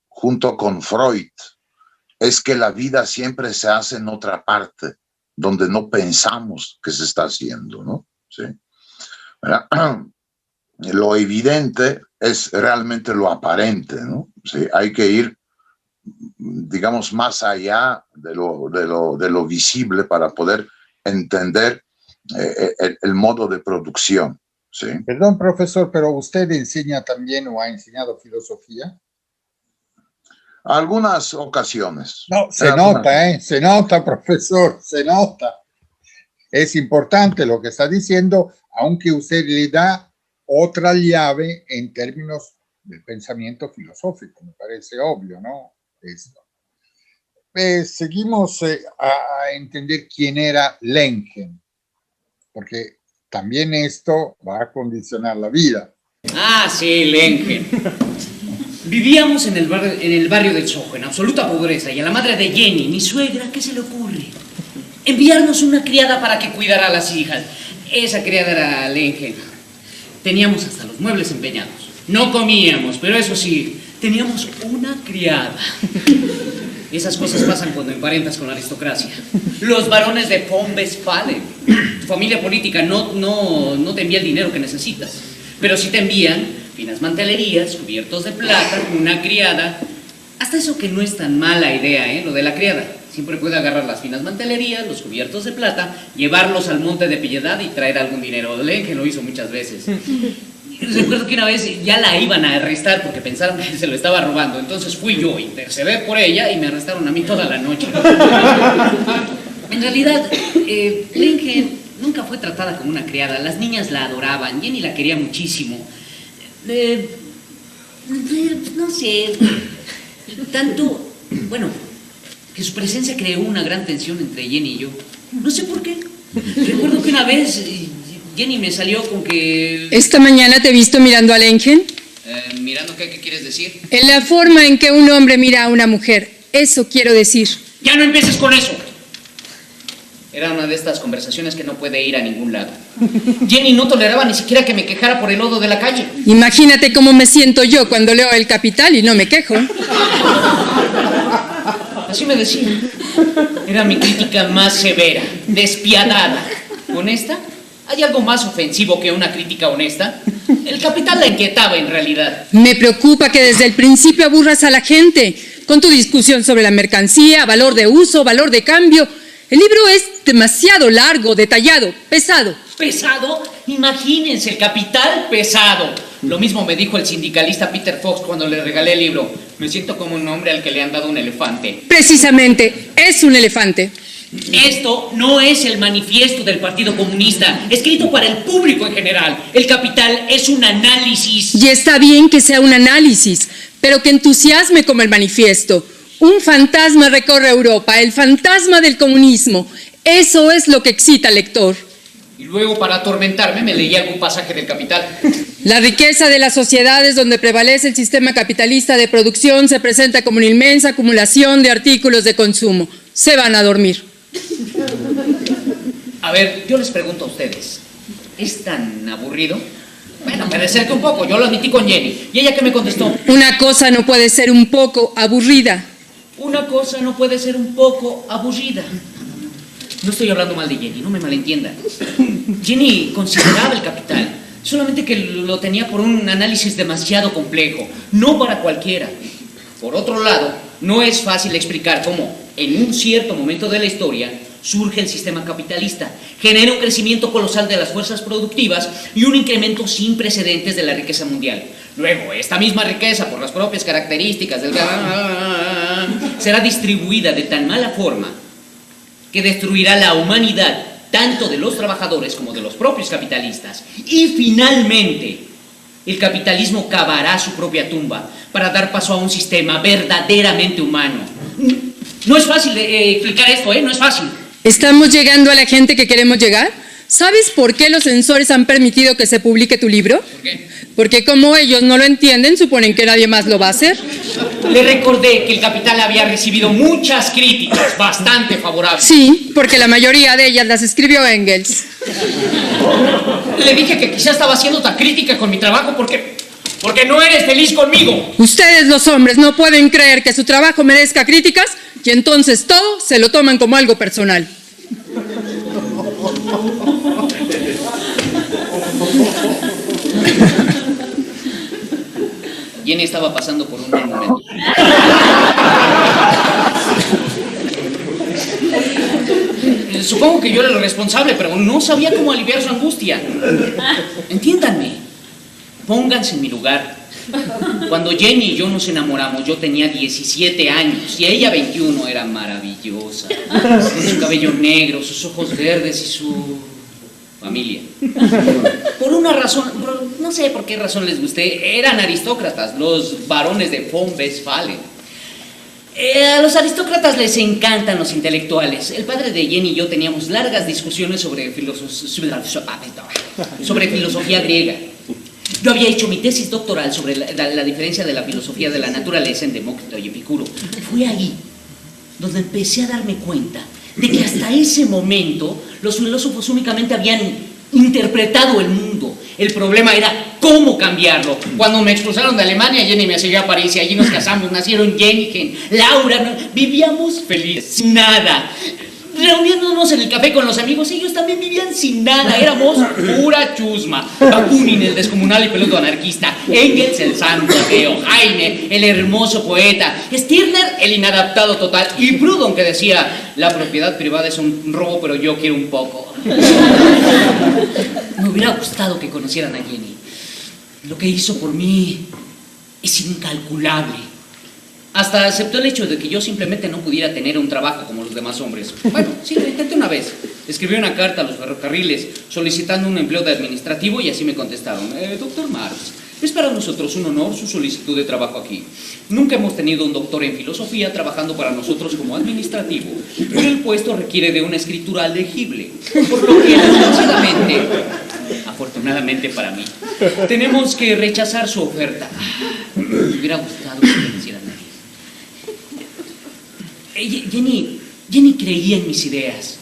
S5: junto con Freud es que la vida siempre se hace en otra parte, donde no pensamos que se está haciendo, ¿no? ¿Sí? Lo evidente es realmente lo aparente, ¿no? ¿Sí? Hay que ir, digamos, más allá de lo visible para poder entender el modo de producción, ¿sí?
S1: Perdón, profesor, pero ¿usted enseña también o ha enseñado filosofía?
S5: Algunas ocasiones.
S1: No, se nota, se nota, profesor, se nota. Es importante lo que está diciendo, aunque usted le da otra llave en términos del pensamiento filosófico, me parece obvio, ¿no? Esto. Seguimos a entender quién era Lenken, porque también esto va a condicionar la vida.
S7: Ah, sí, Lenken. Vivíamos en el barrio del Soho, en absoluta pobreza, y a la madre de Jenny, mi suegra, ¿qué se le ocurre? Enviarnos una criada para que cuidara a las hijas. Esa criada era Lenken. Teníamos hasta los muebles empeñados. No comíamos, pero eso sí, teníamos una criada. Esas cosas pasan cuando emparentas con la aristocracia. Los varones de von Westphalen. Tu familia política no te envía el dinero que necesitas, pero sí te envían finas mantelerías, cubiertos de plata, una criada. Hasta eso que no es tan mala idea, lo de la criada. Siempre puede agarrar las finas mantelerías, los cubiertos de plata, llevarlos al Monte de Piedad y traer algún dinero. Leen que lo hizo muchas veces. Recuerdo que una vez ya la iban a arrestar porque pensaron que se lo estaba robando. Entonces fui yo, intercedí por ella y me arrestaron a mí toda la noche. En realidad, Lengen nunca fue tratada como una criada. Las niñas la adoraban, Jenny la quería muchísimo. No sé, tanto, bueno, que su presencia creó una gran tensión entre Jenny y yo. No sé por qué. Recuerdo que una vez Jenny me salió con que...
S8: ¿Esta mañana te he visto mirando a Lengen?
S7: ¿Mirando qué? ¿Qué quieres decir?
S8: En la forma en que un hombre mira a una mujer. Eso quiero decir.
S7: ¡Ya no empieces con eso! Era una de estas conversaciones que no puede ir a ningún lado. Jenny no toleraba ni siquiera que me quejara por el lodo de la calle.
S8: Imagínate cómo me siento yo cuando leo El Capital y no me quejo.
S7: Así me decía. Era mi crítica más severa, despiadada. ¿Honesta? ¿Hay algo más ofensivo que una crítica honesta? El Capital la inquietaba en realidad.
S8: Me preocupa que desde el principio aburras a la gente con tu discusión sobre la mercancía, valor de uso, valor de cambio. El libro es demasiado largo, detallado, pesado.
S7: ¿Pesado? Imagínense, El Capital pesado. Lo mismo me dijo el sindicalista Peter Fox cuando le regalé el libro. Me siento como un hombre al que le han dado un elefante.
S8: Precisamente, es un elefante.
S7: Esto no es el manifiesto del Partido Comunista, escrito para el público en general. El Capital es un análisis.
S8: Y está bien que sea un análisis, pero que entusiasme como el manifiesto. Un fantasma recorre Europa, el fantasma del comunismo. Eso es lo que excita al lector.
S7: Y luego, para atormentarme, me leí algún pasaje del Capital.
S8: La riqueza de las sociedades donde prevalece el sistema capitalista de producción se presenta como una inmensa acumulación de artículos de consumo. Se van a dormir.
S7: A ver, yo les pregunto a ustedes, ¿es tan aburrido? Bueno, me acerqué un poco, yo lo admití con Jenny. ¿Y ella qué me contestó?
S8: Una cosa no puede ser un poco aburrida.
S7: Una cosa no puede ser un poco aburrida. No estoy hablando mal de Jenny, no me malentiendan. Jenny consideraba El Capital, solamente que lo tenía por un análisis demasiado complejo, no para cualquiera. Por otro lado, no es fácil explicar cómo, en un cierto momento de la historia, surge el sistema capitalista, genera un crecimiento colosal de las fuerzas productivas y un incremento sin precedentes de la riqueza mundial. Luego, esta misma riqueza, por las propias características del... será distribuida de tan mala forma que destruirá la humanidad, tanto de los trabajadores como de los propios capitalistas. Y finalmente, el capitalismo cavará su propia tumba para dar paso a un sistema verdaderamente humano. No es fácil explicar esto, no es fácil.
S8: ¿Estamos llegando a la gente que queremos llegar? ¿Sabes por qué los censores han permitido que se publique tu libro?
S7: ¿Por qué?
S8: Porque como ellos no lo entienden, suponen que nadie más lo va a hacer.
S7: Le recordé que El Capital había recibido muchas críticas bastante favorables.
S8: Sí, porque la mayoría de ellas las escribió Engels.
S7: Le dije que quizá estaba haciendo tan crítica con mi trabajo porque no eres feliz conmigo.
S8: Ustedes los hombres no pueden creer que su trabajo merezca críticas y entonces todo se lo toman como algo personal.
S7: Jenny estaba pasando por un mal momento. Supongo que yo era el responsable, pero no sabía cómo aliviar su angustia. Entiéndanme, pónganse en mi lugar. Cuando Jenny y yo nos enamoramos, yo tenía 17 años y ella 21, era maravillosa. Con su cabello negro, sus ojos verdes y su familia. Por una razón, no sé por qué razón les gusté, eran aristócratas, los varones de von Westphalen. A los aristócratas les encantan los intelectuales. El padre de Jenny y yo teníamos largas discusiones sobre filosofía griega. Yo había hecho mi tesis doctoral sobre la diferencia de la filosofía de la naturaleza en Demócrito y Epicuro. Fue ahí donde empecé a darme cuenta de que hasta ese momento los filósofos únicamente habían interpretado el mundo. El problema era cómo cambiarlo. Cuando me expulsaron de Alemania, Jenny me siguió a París y allí nos casamos. Nacieron Jenny, Laura, vivíamos felices, sin nada. Reuniéndonos en el café con los amigos, ellos también vivían sin nada, éramos pura chusma. Bakunin, el descomunal y peludo anarquista, Engels, el santo ateo, Heine, el hermoso poeta, Stirner, el inadaptado total, y Proudhon, que decía, la propiedad privada es un robo, pero yo quiero un poco. Me hubiera gustado que conocieran a Jenny. Lo que hizo por mí es incalculable. Hasta aceptó el hecho de que yo simplemente no pudiera tener un trabajo como los demás hombres. Bueno, sí, lo intenté una vez. Escribí una carta a los ferrocarriles solicitando un empleo de administrativo y así me contestaron. Doctor Marx, es para nosotros un honor su solicitud de trabajo aquí. Nunca hemos tenido un doctor en filosofía trabajando para nosotros como administrativo, pero el puesto requiere de una escritura legible, por lo que afortunadamente para mí, tenemos que rechazar su oferta. Me hubiera gustado que me hicieran nadie. Jenny creía en mis ideas.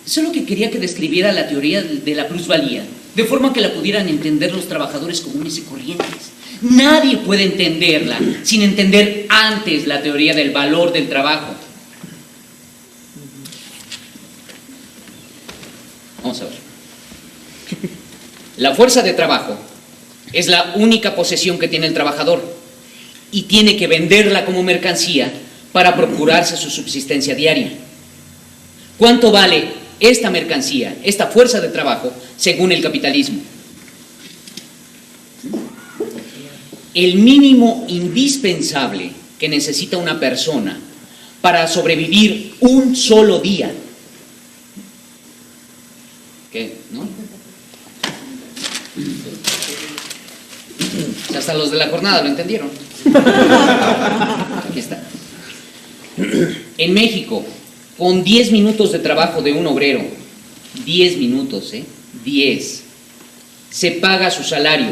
S7: Solo que quería que describiera la teoría de la plusvalía, de forma que la pudieran entender los trabajadores comunes y corrientes. Nadie puede entenderla sin entender antes la teoría del valor del trabajo. Vamos a ver. La fuerza de trabajo es la única posesión que tiene el trabajador y tiene que venderla como mercancía para procurarse su subsistencia diaria. ¿Cuánto vale esta mercancía, esta fuerza de trabajo, según el capitalismo? El mínimo indispensable que necesita una persona para sobrevivir un solo día. ¿Qué? ¿No? Hasta los de la jornada lo entendieron. Aquí está. En México, con 10 minutos de trabajo de un obrero, 10 minutos, 10, se paga su salario.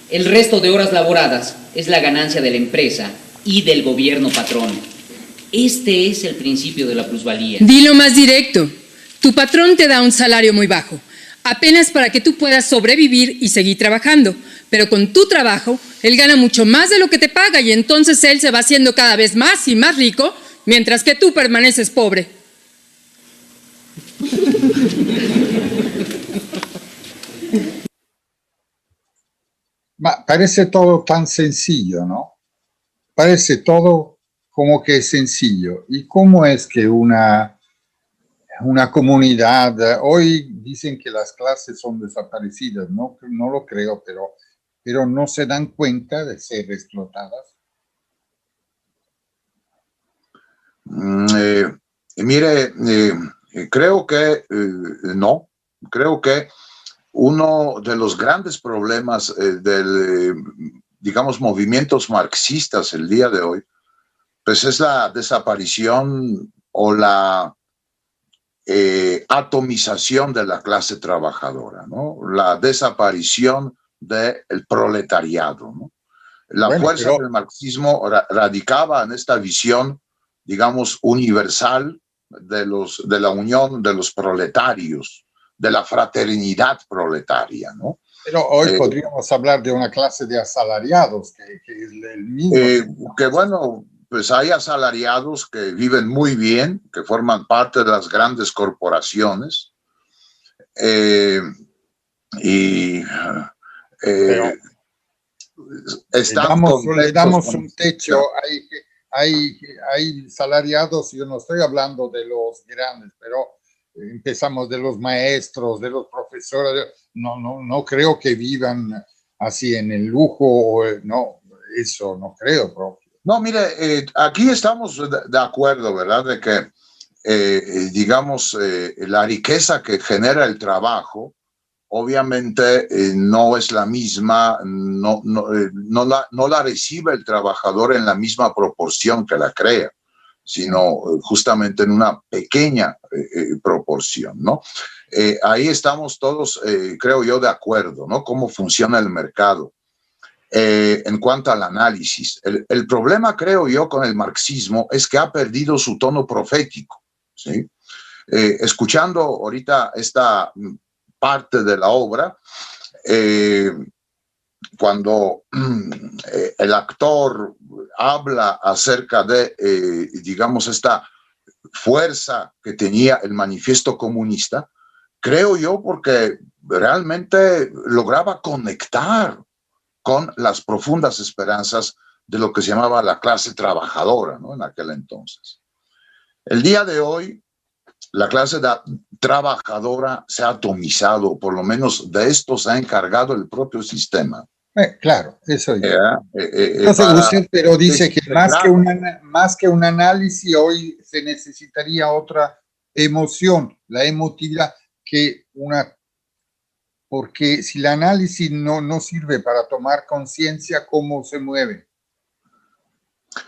S7: El resto de horas laboradas es la ganancia de la empresa y del gobierno patrón. Este es el principio de la plusvalía.
S8: Dilo más directo. Tu patrón te da un salario muy bajo, apenas para que tú puedas sobrevivir y seguir trabajando. Pero con tu trabajo, él gana mucho más de lo que te paga y entonces él se va haciendo cada vez más y más rico, mientras que tú permaneces pobre.
S1: Parece todo tan sencillo, ¿no? Parece todo como que es sencillo. ¿Y cómo es que una comunidad, hoy dicen que las clases son desaparecidas, no lo creo, pero no se dan cuenta de ser explotadas?
S5: Mire, creo que no. Creo que uno de los grandes problemas digamos, movimientos marxistas el día de hoy, pues es la desaparición o la atomización de la clase trabajadora, ¿no? La desaparición del proletariado, ¿no? La fuerza del marxismo radicaba en esta visión, digamos, universal de la unión de los proletarios, de la fraternidad proletaria, ¿no?
S1: Pero hoy podríamos hablar de una clase de asalariados, que es el mismo.
S5: Que bueno, pues hay asalariados que viven muy bien, que forman parte de las grandes corporaciones, le
S1: damos un techo. Hay salariados, yo no estoy hablando de los grandes, pero empezamos de los maestros, de los profesores. No creo que vivan así en el lujo, no, eso no creo propio.
S5: No, mire, aquí estamos de acuerdo, ¿verdad? De que, digamos, la riqueza que genera el trabajo, obviamente no es la misma, no la recibe el trabajador en la misma proporción que la crea, sino justamente en una pequeña proporción, ¿no? Ahí estamos todos, creo yo, de acuerdo, ¿no? Cómo funciona el mercado. En cuanto al análisis, el problema, creo yo, con el marxismo es que ha perdido su tono profético, ¿sí? Escuchando ahorita esta parte de la obra, cuando el actor habla acerca de, digamos, esta fuerza que tenía el manifiesto comunista, creo yo porque realmente lograba conectar con las profundas esperanzas de lo que se llamaba la clase trabajadora, ¿no? En aquel entonces. El día de hoy, la clase trabajadora se ha atomizado, por lo menos de esto se ha encargado el propio sistema.
S1: Claro, eso es.
S5: Usted,
S1: pero dice que más que un análisis, hoy se necesitaría otra emoción, la emotividad, porque si el análisis no sirve para tomar conciencia, ¿cómo se mueve?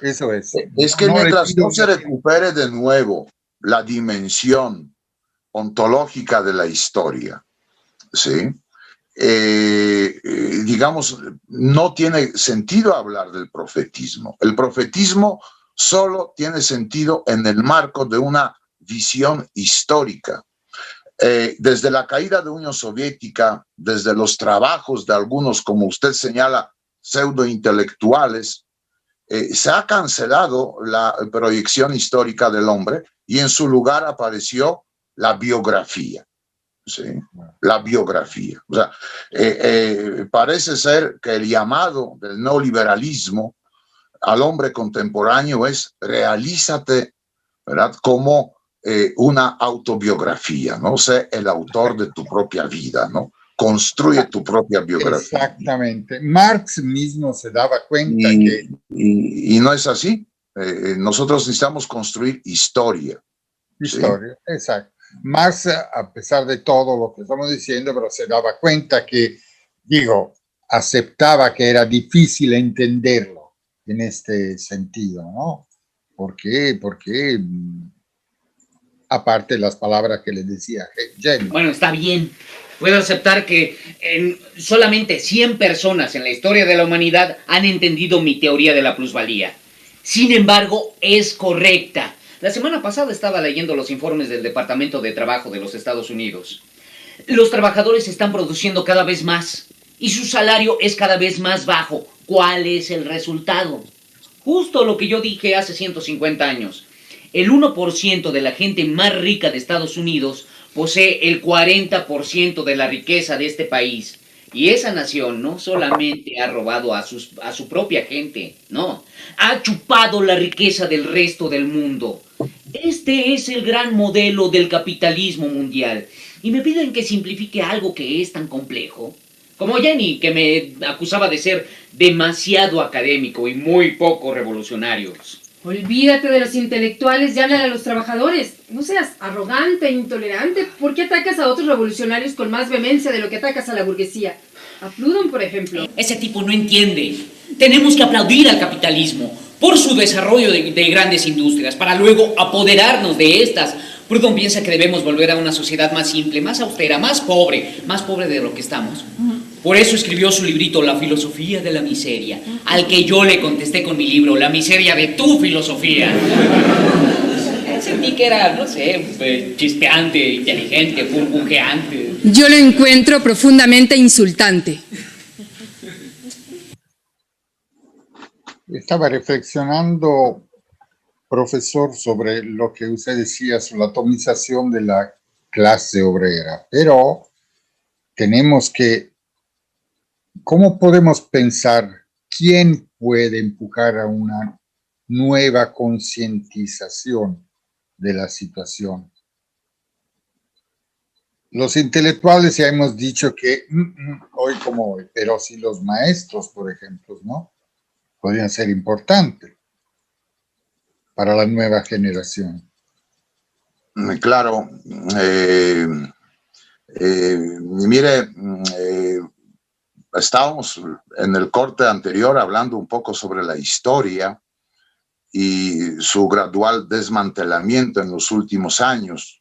S1: Eso es.
S5: Es que mientras no se recupere de nuevo la dimensión ontológica de la historia, ¿sí? Digamos, no tiene sentido hablar del profetismo. El profetismo solo tiene sentido en el marco de una visión histórica. Desde la caída de la Unión Soviética, desde los trabajos de algunos, como usted señala, pseudointelectuales, se ha cancelado la proyección histórica del hombre y en su lugar apareció la biografía. ¿Sí? La biografía. O sea, parece ser que el llamado del neoliberalismo al hombre contemporáneo es realízate, ¿verdad? Como una autobiografía, ¿no? Sé el autor de tu propia vida, ¿no? Construye tu propia biografía.
S1: Exactamente. Marx mismo se daba cuenta
S5: y no es así. Nosotros necesitamos construir historia.
S1: Historia, ¿sí? Exacto. Marx, a pesar de todo lo que estamos diciendo, pero se daba cuenta que, aceptaba que era difícil entenderlo en este sentido, ¿no? ¿Por qué? Porque, aparte de las palabras que le decía Jenny.
S7: Bueno, está bien. Puedo aceptar que solamente 100 personas en la historia de la humanidad han entendido mi teoría de la plusvalía. Sin embargo, es correcta. La semana pasada estaba leyendo los informes del Departamento de Trabajo de los Estados Unidos. Los trabajadores están produciendo cada vez más y su salario es cada vez más bajo. ¿Cuál es el resultado? Justo lo que yo dije hace 150 años. El 1% de la gente más rica de Estados Unidos posee el 40% de la riqueza de este país. Y esa nación no solamente ha robado a su propia gente, no, ha chupado la riqueza del resto del mundo. Este es el gran modelo del capitalismo mundial. Y me piden que simplifique algo que es tan complejo. Como Jenny, que me acusaba de ser demasiado académico y muy poco revolucionario.
S8: Olvídate de los intelectuales y háblale a los trabajadores. No seas arrogante e intolerante. ¿Por qué atacas a otros revolucionarios con más vehemencia de lo que atacas a la burguesía? A Proudhon, por ejemplo.
S7: Ese tipo no entiende. Tenemos que aplaudir al capitalismo por su desarrollo de grandes industrias, para luego apoderarnos de estas. Proudhon piensa que debemos volver a una sociedad más simple, más austera, más pobre de lo que estamos. Por eso escribió su librito La filosofía de la miseria, al que yo le contesté con mi libro La miseria de tu filosofía. Sentí que era, no sé, chispeante, inteligente, burbujeante.
S8: Yo lo encuentro profundamente insultante.
S1: Estaba reflexionando, profesor, sobre lo que usted decía sobre la atomización de la clase obrera, pero tenemos que, ¿cómo podemos pensar quién puede empujar a una nueva concientización de la situación? Los intelectuales ya hemos dicho que hoy como hoy, pero si los maestros, por ejemplo, ¿no? Podrían ser importantes para la nueva generación.
S5: Claro. Mire, estábamos en el corte anterior hablando un poco sobre la historia y su gradual desmantelamiento en los últimos años.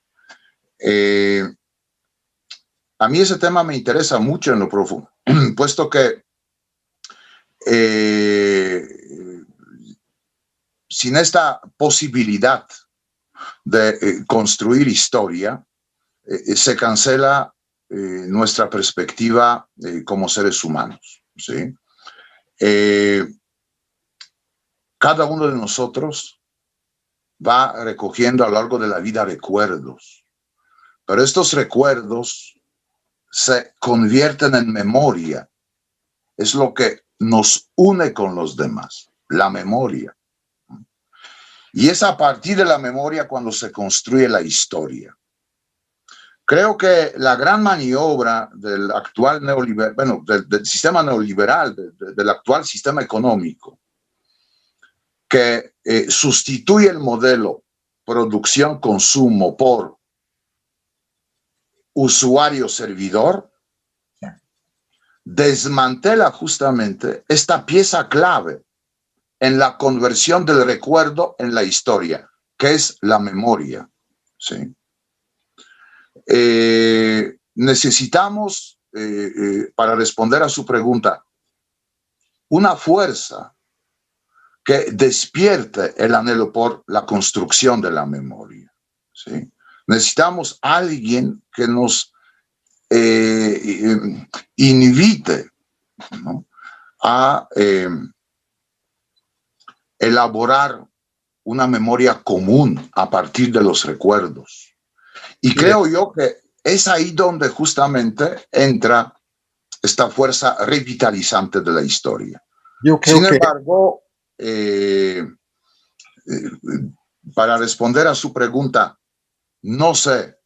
S5: A mí ese tema me interesa mucho en lo profundo, puesto que sin esta posibilidad de construir historia, se cancela nuestra perspectiva como seres humanos, ¿sí? Cada uno de nosotros va recogiendo a lo largo de la vida recuerdos, pero estos recuerdos se convierten en memoria. Es lo que nos une con los demás, la memoria. Y es a partir de la memoria cuando se construye la historia. Creo que la gran maniobra del actual neoliberal, bueno, del sistema neoliberal, del actual sistema económico, que sustituye el modelo producción-consumo por usuario-servidor, desmantela justamente esta pieza clave en la conversión del recuerdo en la historia, que es la memoria, ¿sí? Necesitamos, para responder a su pregunta, una fuerza que despierte el anhelo por la construcción de la memoria, ¿sí? Necesitamos a alguien que nos invite, ¿no?, a elaborar una memoria común a partir de los recuerdos. Y creo yo que es ahí donde justamente entra esta fuerza revitalizante de la historia. Sin embargo, para responder a su pregunta, no sé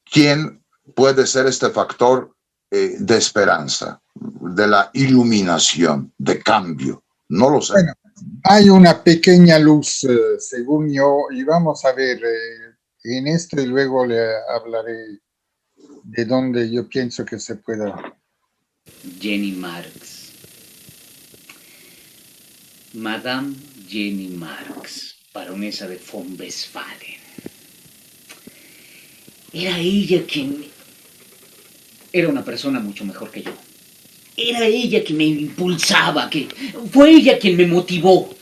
S5: quién puede ser este factor de esperanza, de la iluminación, de cambio. No lo sé.
S1: Bueno, hay una pequeña luz, según yo, y vamos a ver en esto y luego le hablaré de dónde yo pienso que se pueda.
S7: Jenny Marx. Madame Jenny Marx, baronesa de von Westphalen. Era ella quien... Era una persona mucho mejor que yo. Era ella quien me impulsaba, fue ella quien me motivó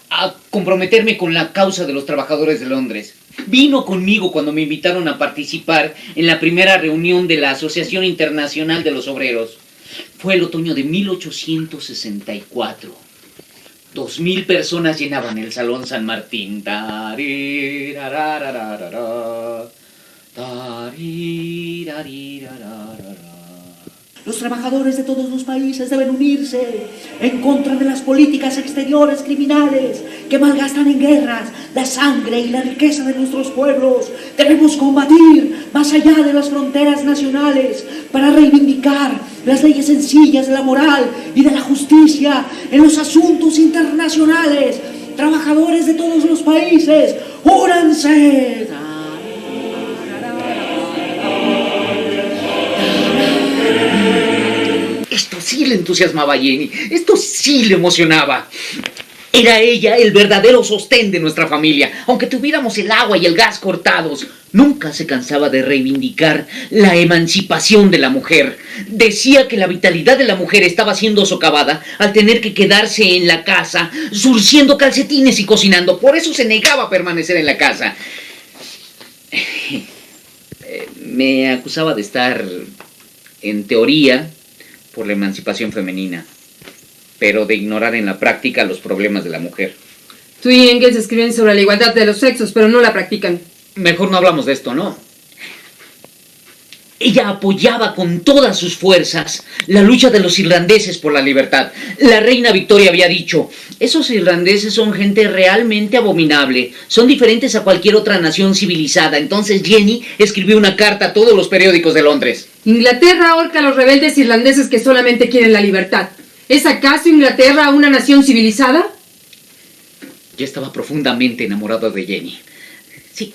S7: a comprometerme con la causa de los trabajadores de Londres. Vino conmigo cuando me invitaron a participar en la primera reunión de la Asociación Internacional de los Obreros. Fue el otoño de 1864. 2000 personas llenaban el Salón San Martín. Los trabajadores de todos los países deben unirse en contra de las políticas exteriores criminales que malgastan en guerras la sangre y la riqueza de nuestros pueblos. Debemos combatir más allá de las fronteras nacionales para reivindicar las leyes sencillas de la moral y de la justicia en los asuntos internacionales. Trabajadores de todos los países, únanse. Esto sí le entusiasmaba a Jenny, esto sí le emocionaba. Era ella el verdadero sostén de nuestra familia. Aunque tuviéramos el agua y el gas cortados, nunca se cansaba de reivindicar la emancipación de la mujer. Decía que la vitalidad de la mujer estaba siendo socavada al tener que quedarse en la casa, surciendo calcetines y cocinando. Por eso se negaba a permanecer en la casa. Me acusaba de estar, en teoría, por la emancipación femenina, pero de ignorar en la práctica los problemas de la mujer.
S8: Tú y Engels escriben sobre la igualdad de los sexos, pero no la practican.
S7: Mejor no hablamos de esto, ¿no? Ella apoyaba con todas sus fuerzas la lucha de los irlandeses por la libertad. La reina Victoria había dicho: esos irlandeses son gente realmente abominable, son diferentes a cualquier otra nación civilizada. Entonces Jenny escribió una carta a todos los periódicos de Londres.
S8: Inglaterra ahorca a los rebeldes irlandeses que solamente quieren la libertad. ¿Es acaso Inglaterra una nación civilizada?
S7: Yo estaba profundamente enamorado de Jenny. Sí,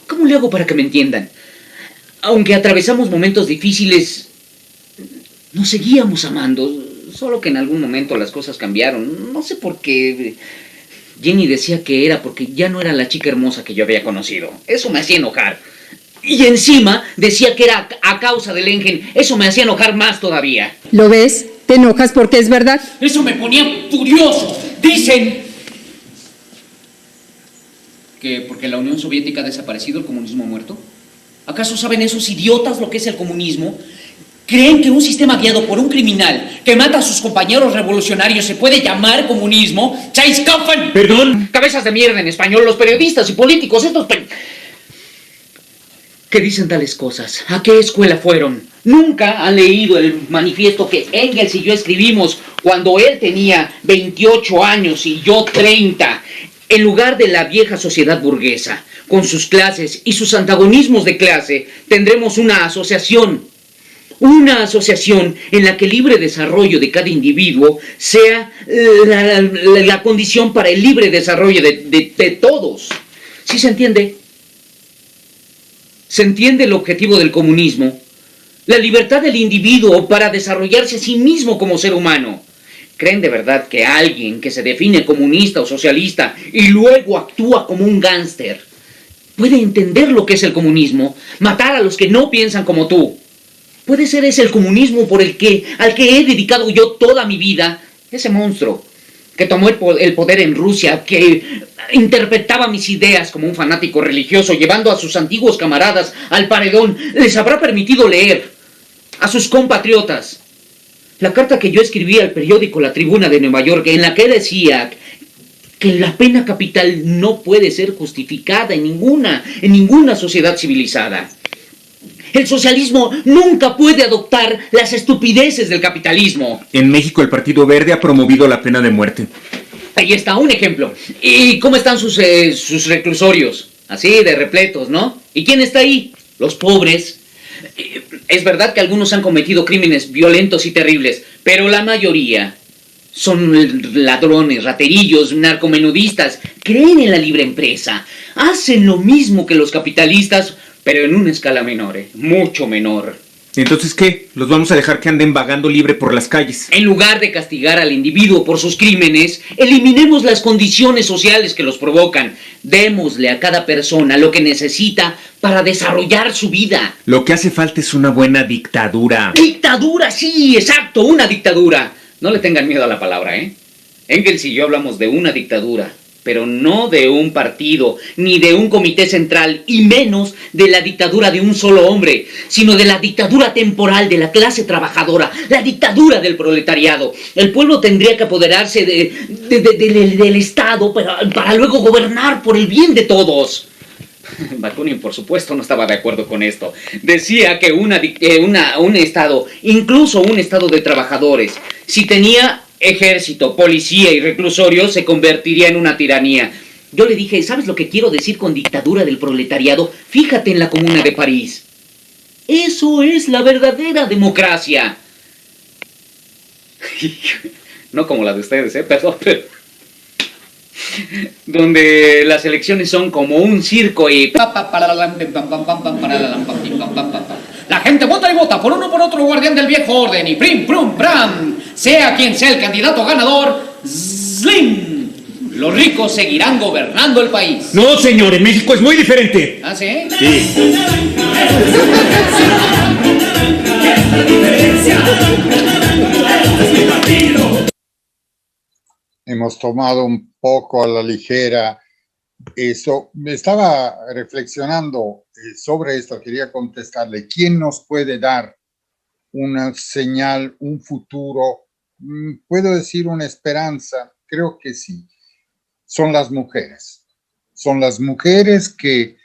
S7: ¿cómo le hago para que me entiendan? Aunque atravesamos momentos difíciles, nos seguíamos amando, solo que en algún momento las cosas cambiaron. No sé por qué. Jenny decía que era porque ya no era la chica hermosa que yo había conocido. Eso me hacía enojar. Y encima decía que era a causa del Engen. Eso me hacía enojar más todavía.
S8: ¿Lo ves? ¿Te enojas porque es verdad?
S7: Eso me ponía furioso. Dicen que porque la Unión Soviética ha desaparecido, el comunismo ha muerto. ¿Acaso saben esos idiotas lo que es el comunismo? ¿Creen que un sistema guiado por un criminal que mata a sus compañeros revolucionarios se puede llamar comunismo? ¡Chaiskoffen!
S9: ¿Perdón?
S7: Cabezas de mierda en español, los periodistas y políticos, estos... ¿Qué dicen tales cosas? ¿A qué escuela fueron? Nunca han leído el manifiesto que Engels y yo escribimos cuando él tenía 28 años y yo 30, en lugar de la vieja sociedad burguesa, con sus clases y sus antagonismos de clase, tendremos una asociación en la que el libre desarrollo de cada individuo sea la condición para el libre desarrollo de todos. ¿Sí se entiende? ¿Se entiende el objetivo del comunismo? La libertad del individuo para desarrollarse a sí mismo como ser humano. ¿Creen de verdad que alguien que se define comunista o socialista y luego actúa como un gángster puede entender lo que es el comunismo? Matar a los que no piensan como tú. ¿Puede ser ese el comunismo al que he dedicado yo toda mi vida? Ese monstruo que tomó el poder en Rusia, que interpretaba mis ideas como un fanático religioso, llevando a sus antiguos camaradas al paredón, les habrá permitido leer a sus compatriotas la carta que yo escribí al periódico La Tribuna de Nueva York, en la que decía que la pena capital no puede ser justificada en ninguna sociedad civilizada. El socialismo nunca puede adoptar las estupideces del capitalismo.
S9: En México el Partido Verde ha promovido la pena de muerte.
S7: Ahí está, un ejemplo. ¿Y cómo están sus reclusorios? Así, de repletos, ¿no? ¿Y quién está ahí? Los pobres. Es verdad que algunos han cometido crímenes violentos y terribles, pero la mayoría son ladrones, raterillos, narcomenudistas. Creen en la libre empresa. Hacen lo mismo que los capitalistas, pero en una escala menor, mucho menor.
S9: ¿Entonces qué? ¿Los vamos a dejar que anden vagando libre por las calles?
S7: En lugar de castigar al individuo por sus crímenes, eliminemos las condiciones sociales que los provocan. Démosle a cada persona lo que necesita para desarrollar su vida.
S9: Lo que hace falta es una buena dictadura.
S7: ¡Dictadura! Sí, exacto, una dictadura. No le tengan miedo a la palabra, ¿eh? Engels y yo hablamos de una dictadura, pero no de un partido, ni de un comité central, y menos de la dictadura de un solo hombre, sino de la dictadura temporal de la clase trabajadora, la dictadura del proletariado. El pueblo tendría que apoderarse del Estado para luego gobernar por el bien de todos. Bakunin, por supuesto, no estaba de acuerdo con esto. Decía que un Estado, incluso un Estado de trabajadores, si tenía ejército, policía y reclusorio, se convertiría en una tiranía. Yo le dije, ¿sabes lo que quiero decir con dictadura del proletariado? Fíjate en la Comuna de París. Eso es la verdadera democracia. No como la de ustedes, perdón, pero... donde las elecciones son como un circo y... La gente vota y vota por uno por otro guardián del viejo orden y prim, prum, pram. Sea quien sea el candidato ganador, ¡zling! Los ricos seguirán gobernando el país.
S9: No, señor, en México es muy diferente.
S7: ¿Ah, sí?
S9: Sí.
S1: Hemos tomado un poco a la ligera eso. Me estaba reflexionando sobre esto, quería contestarle. ¿Quién nos puede dar una señal, un futuro? ¿Puedo decir una esperanza? Creo que sí. Son las mujeres. Son las mujeres que,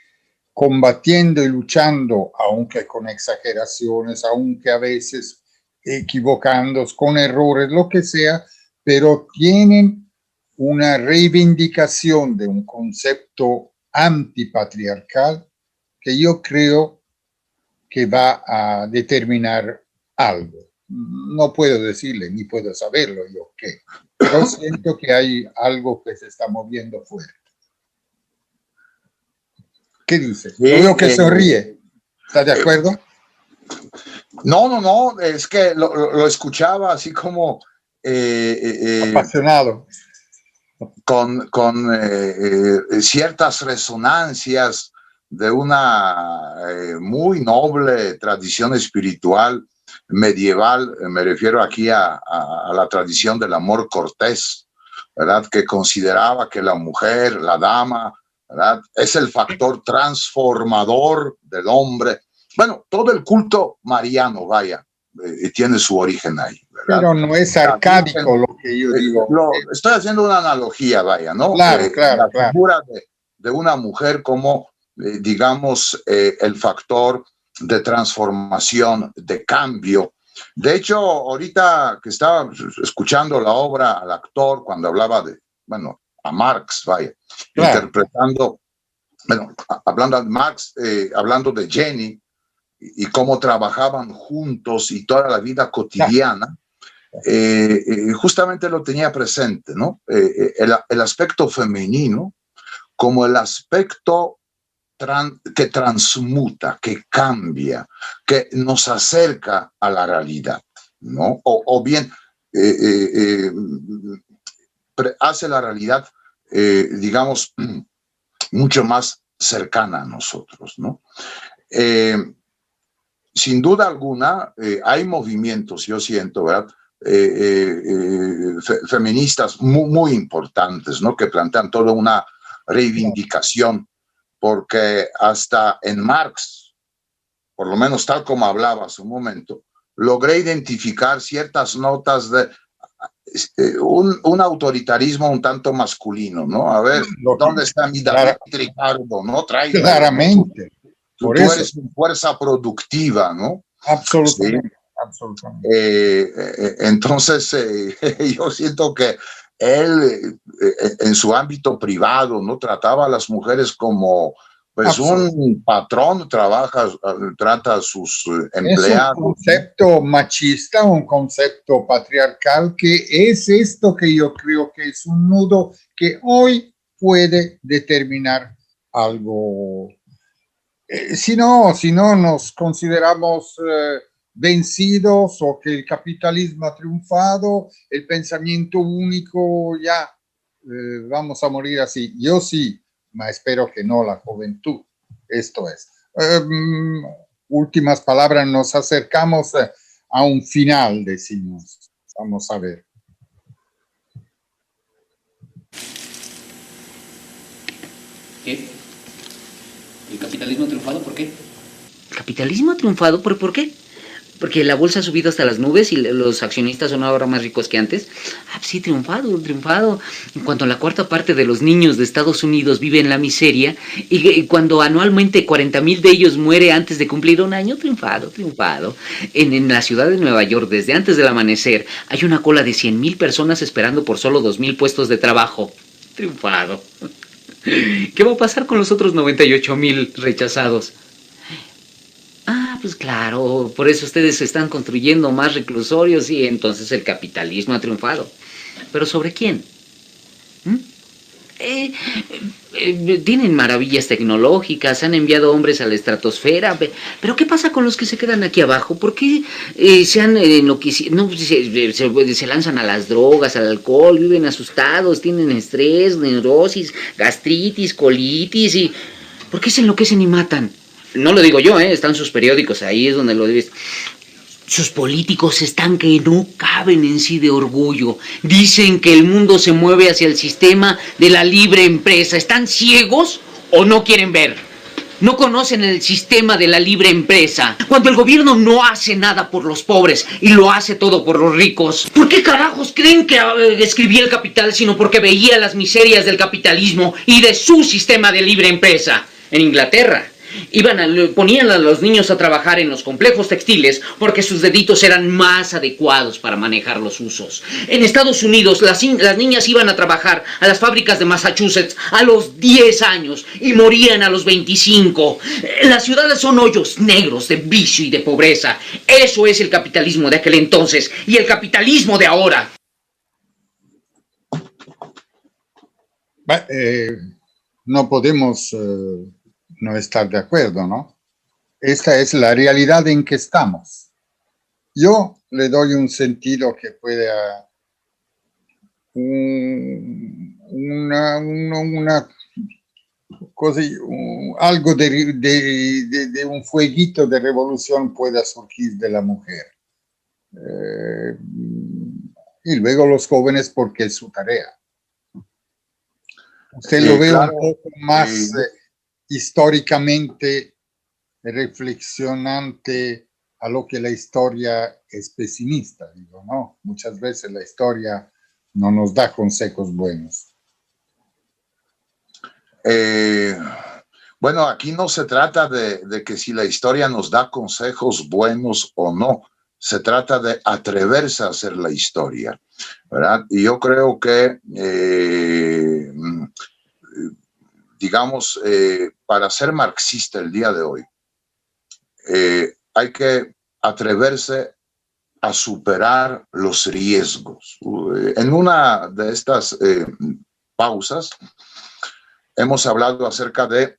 S1: combatiendo y luchando, aunque con exageraciones, aunque a veces equivocándose, con errores, lo que sea, pero tienen una reivindicación de un concepto antipatriarcal que yo creo que va a determinar algo. No puedo decirle, ni puedo saberlo yo qué, pero siento que hay algo que se está moviendo fuerte. ¿Qué dice? Veo que sonríe. ¿Está de acuerdo?
S5: No, es que lo escuchaba así como...
S1: apasionado.
S5: Con ciertas resonancias de una muy noble tradición espiritual medieval. Me refiero aquí a la tradición del amor cortés, ¿verdad? Que consideraba que la mujer, la dama, ¿verdad? Es el factor transformador del hombre. Bueno, todo el culto mariano, vaya, tiene su origen ahí, ¿verdad?
S1: Pero no es arcádico lo que yo digo.
S5: Estoy haciendo una analogía, vaya, ¿no?
S1: Claro,
S5: la figura de una mujer como, digamos, el factor de transformación, de cambio. De hecho, ahorita que estaba escuchando la obra al actor cuando hablaba de, bueno, a Marx, vaya, interpretando, bueno, hablando de Marx, hablando de Jenny y cómo trabajaban juntos y toda la vida cotidiana, justamente lo tenía presente, ¿no? El aspecto femenino como el aspecto que transmuta, que cambia, que nos acerca a la realidad, ¿no? O bien hace la realidad, digamos, mucho más cercana a nosotros, ¿no? Sin duda alguna, hay movimientos, yo siento, ¿verdad? Feministas muy importantes, ¿no? Que plantean toda una reivindicación, porque hasta en Marx, por lo menos tal como hablaba hace un momento, logré identificar ciertas notas de un autoritarismo un tanto masculino, ¿no? A ver, ¿dónde está mi David Ricardo, no? Traigo,
S1: claramente.
S5: Tú eres una fuerza productiva, ¿no?
S1: Absolutamente.
S5: Sí. Absolutamente. Entonces, yo siento que él, en su ámbito privado, ¿no? Trataba a las mujeres como, pues, un patrón, trata a sus empleados.
S1: Es un concepto machista, un concepto patriarcal, que es esto que yo creo que es un nudo que hoy puede determinar algo. Si no nos consideramos vencidos, o que el capitalismo ha triunfado, el pensamiento único, ya vamos a morir así. Yo sí, pero espero que no la juventud. Esto es. Últimas palabras, nos acercamos a un final, decimos. Vamos a ver.
S7: ¿Qué? ¿El capitalismo ha triunfado? ¿Por qué?
S10: ¿El capitalismo ha triunfado? ¿Por qué? Porque la bolsa ha subido hasta las nubes y los accionistas son ahora más ricos que antes. Sí, triunfado. En cuanto a la cuarta parte de los niños de Estados Unidos vive en la miseria, y cuando anualmente 40,000 de ellos muere antes de cumplir un año, triunfado. En la ciudad de Nueva York, desde antes del amanecer, hay una cola de 100,000 personas esperando por solo 2,000 puestos de trabajo. Triunfado. ¿Qué va a pasar con los otros 98,000 rechazados? Pues claro, por eso ustedes están construyendo más reclusorios y entonces el capitalismo ha triunfado. ¿Pero sobre quién? Tienen maravillas tecnológicas, han enviado hombres a la estratosfera, pero ¿qué pasa con los que se quedan aquí abajo? ¿Por qué se han enloquecido? No, se lanzan a las drogas, al alcohol, viven asustados, tienen estrés, neurosis, gastritis, colitis y... ¿por qué se enloquecen y matan? No lo digo yo, están sus periódicos, ahí es donde lo ves. Sus políticos están que no caben en sí de orgullo. Dicen que el mundo se mueve hacia el sistema de la libre empresa. ¿Están ciegos o no quieren ver? No conocen el sistema de la libre empresa. Cuando el gobierno no hace nada por los pobres y lo hace todo por los ricos. ¿Por qué carajos creen que escribí El Capital sino porque veía las miserias del capitalismo y de su sistema de libre empresa? En Inglaterra ponían a los niños a trabajar en los complejos textiles porque sus deditos eran más adecuados para manejar los usos. En Estados Unidos las niñas iban a trabajar a las fábricas de Massachusetts a los 10 años y morían a los 25. Las ciudades son hoyos negros de vicio y de pobreza. Eso es el capitalismo de aquel entonces y el capitalismo de ahora.
S1: No podemos no estar de acuerdo, ¿no? Esta es la realidad en que estamos. Yo le doy un sentido que puede algo de un fueguito de revolución pueda surgir de la mujer. Y luego los jóvenes, porque es su tarea. Usted lo ve
S5: claro,
S1: un poco más históricamente reflexionante a lo que la historia es pesimista, digo, ¿no? Muchas veces la historia no nos da consejos buenos.
S5: Bueno, aquí no se trata de que si la historia nos da consejos buenos o no, se trata de atreverse a hacer la historia, ¿verdad? Y yo creo que, digamos, para ser marxista el día de hoy, hay que atreverse a superar los riesgos. En una de estas pausas hemos hablado acerca de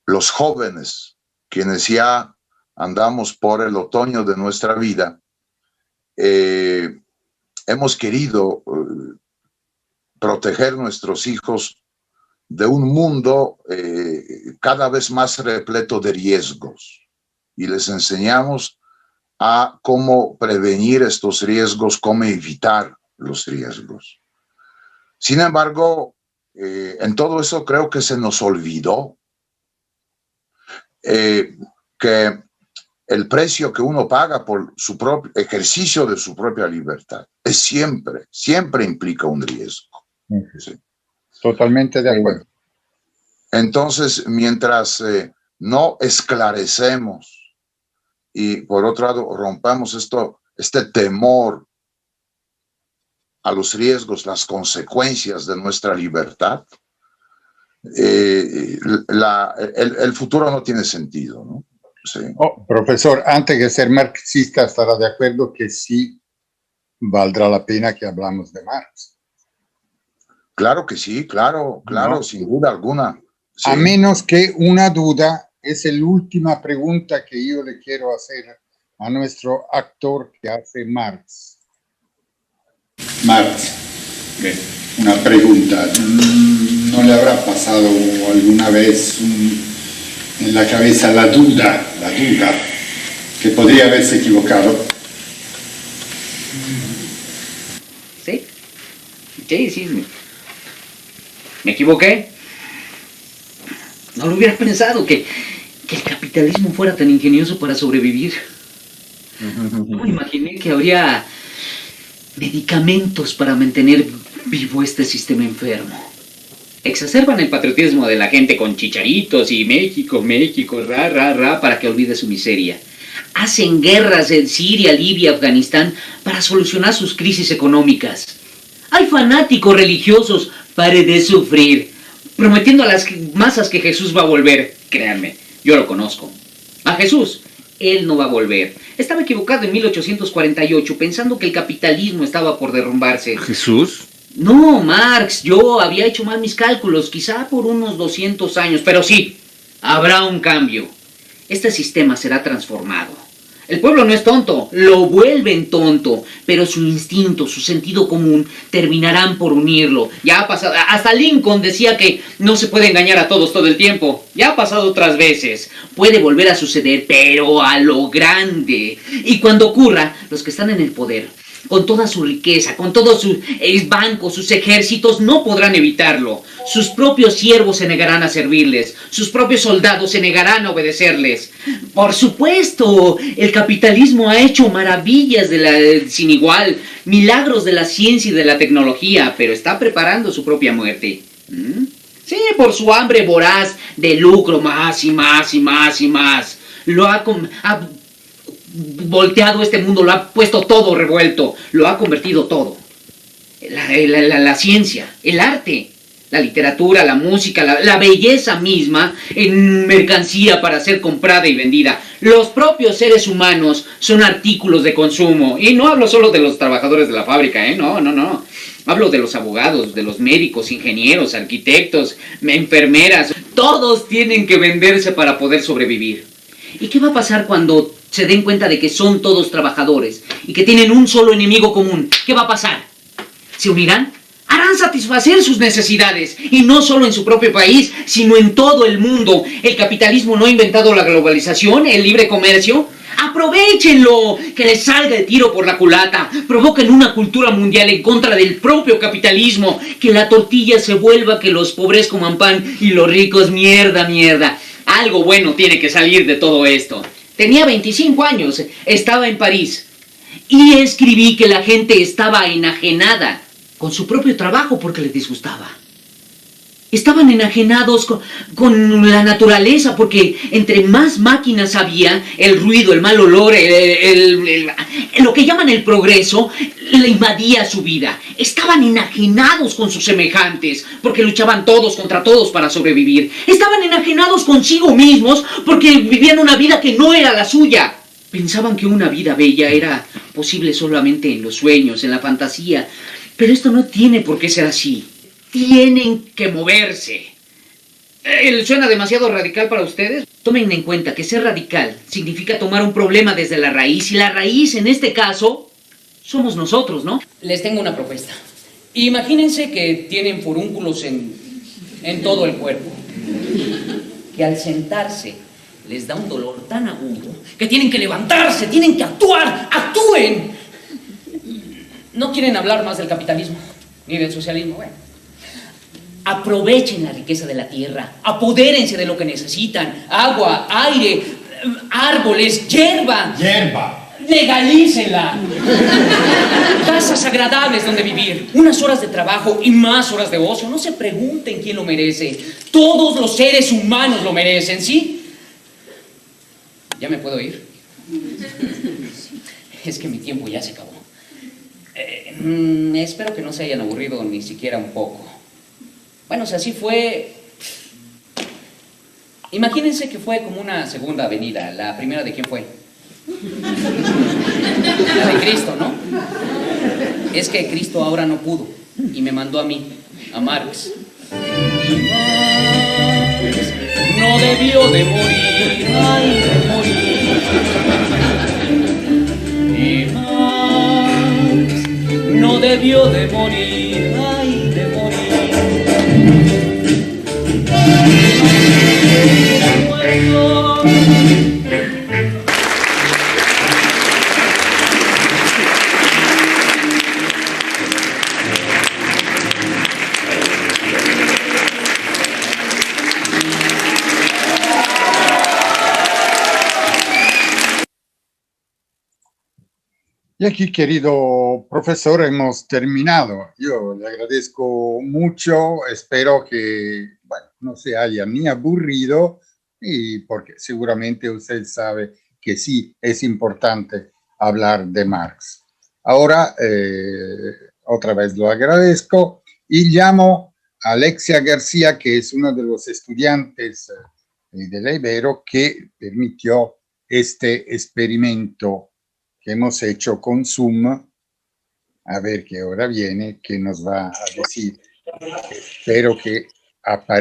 S5: los jóvenes, quienes ya andamos por el otoño de nuestra vida. Hemos querido proteger nuestros hijos de un mundo cada vez más repleto de riesgos, y les enseñamos a cómo prevenir estos riesgos, cómo evitar los riesgos. Sin embargo, en todo eso creo que se nos olvidó que el precio que uno paga por su propio ejercicio de su propia libertad es siempre implica un riesgo. ¿Sí?
S1: Totalmente de acuerdo.
S5: Entonces, mientras no esclarecemos y por otro lado rompamos este temor a los riesgos, las consecuencias de nuestra libertad, el futuro no tiene sentido, ¿no? Sí.
S1: Oh, profesor, antes de ser marxista, estará de acuerdo que sí valdrá la pena que hablamos de Marx.
S5: Claro que sí, claro,
S1: ¿No?
S5: sin duda alguna. Sí.
S1: A menos que una duda, es la última pregunta que yo le quiero hacer a nuestro actor que hace Marx.
S4: Marx, una pregunta. ¿No le habrá pasado alguna vez en la cabeza la duda que podría haberse equivocado?
S10: Sí. ¿Me equivoqué? No lo hubiera pensado que el capitalismo fuera tan ingenioso para sobrevivir. No me imaginé que habría medicamentos para mantener vivo este sistema enfermo. Exacerban el patriotismo de la gente con chicharitos y México, ra, para que olvide su miseria. Hacen guerras en Siria, Libia, Afganistán para solucionar sus crisis económicas. Hay fanáticos religiosos, pare de sufrir, prometiendo a las masas que Jesús va a volver. Créanme, yo lo conozco. A Jesús, él no va a volver. Estaba equivocado en 1848, pensando que el capitalismo estaba por derrumbarse.
S9: ¿Jesús?
S10: No, Marx, yo había hecho mal mis cálculos, quizá por unos 200 años, pero sí, habrá un cambio. Este sistema será transformado. El pueblo no es tonto, lo vuelven tonto, pero su instinto, su sentido común terminarán por unirlo. Ya ha pasado, hasta Lincoln decía que no se puede engañar a todos todo el tiempo. Ya ha pasado otras veces. Puede volver a suceder, pero a lo grande. Y cuando ocurra, los que están en el poder, con toda su riqueza, con todos sus bancos, sus ejércitos, no podrán evitarlo. Sus propios siervos se negarán a servirles. Sus propios soldados se negarán a obedecerles. Por supuesto, el capitalismo ha hecho maravillas sin igual, milagros de la ciencia y de la tecnología, pero está preparando su propia muerte. Sí, por su hambre voraz de lucro, más y más y más y más. Ha volteado este mundo, lo ha puesto todo revuelto, lo ha convertido todo. La ciencia, el arte, la literatura, la música, la belleza misma en mercancía para ser comprada y vendida. Los propios seres humanos son artículos de consumo. Y no hablo solo de los trabajadores de la fábrica, no. Hablo de los abogados, de los médicos, ingenieros, arquitectos, enfermeras. Todos tienen que venderse para poder sobrevivir. ¿Y qué va a pasar cuando se den cuenta de que son todos trabajadores y que tienen un solo enemigo común? ¿Qué va a pasar? ¿Se unirán? Harán satisfacer sus necesidades, y no solo en su propio país, sino en todo el mundo. El capitalismo no ha inventado la globalización, el libre comercio. ¡Aprovechenlo! Que les salga el tiro por la culata. Provoquen una cultura mundial en contra del propio capitalismo. Que la tortilla se vuelva, que los pobres coman pan y los ricos mierda. Algo bueno tiene que salir de todo esto. Tenía 25 años, estaba en París. Y escribí que la gente estaba enajenada con su propio trabajo porque les disgustaba. Estaban enajenados con la naturaleza porque entre más máquinas había, el ruido, el mal olor, lo que llaman el progreso, le invadía su vida. Estaban enajenados con sus semejantes porque luchaban todos contra todos para sobrevivir. Estaban enajenados consigo mismos porque vivían una vida que no era la suya. Pensaban que una vida bella era posible solamente en los sueños, en la fantasía. Pero esto no tiene por qué ser así. Tienen que moverse. ¿Suena demasiado radical para ustedes? Tomen en cuenta que ser radical significa tomar un problema desde la raíz. Y la raíz, en este caso, somos nosotros, ¿no?
S7: Les tengo una propuesta. Imagínense que tienen furúnculos en todo el cuerpo. Que al sentarse les da un dolor tan agudo que tienen que levantarse, tienen que actuar. ¡Actúen! No quieren hablar más del capitalismo ni del socialismo. Bueno, aprovechen la riqueza de la tierra, apodérense de lo que necesitan: agua, aire, árboles, hierba. Legalícenla. Casas agradables donde vivir, unas horas de trabajo y más horas de ocio. No se pregunten quién lo merece. Todos los seres humanos lo merecen, ¿sí? ¿Ya me puedo ir? Es que mi tiempo ya se acabó. Espero que no se hayan aburrido ni siquiera un poco. Bueno, si así fue... Imagínense que fue como una segunda avenida. ¿La primera de quién fue? La de Cristo, ¿no? Es que Cristo ahora no pudo y me mandó a mí, a Marx. Y Marx no debió de morir, ay, de morir. Y Marx no debió de morir, ay, de morir.
S1: Y aquí, querido profesor, hemos terminado. Yo le agradezco mucho, espero que no se haya ni aburrido, y porque seguramente usted sabe que sí es importante hablar de Marx. Ahora, otra vez lo agradezco y llamo a Alexia García, que es uno de los estudiantes de la Ibero que permitió este experimento que hemos hecho con Zoom. A ver qué hora viene, qué nos va a decir. Espero que aparezca.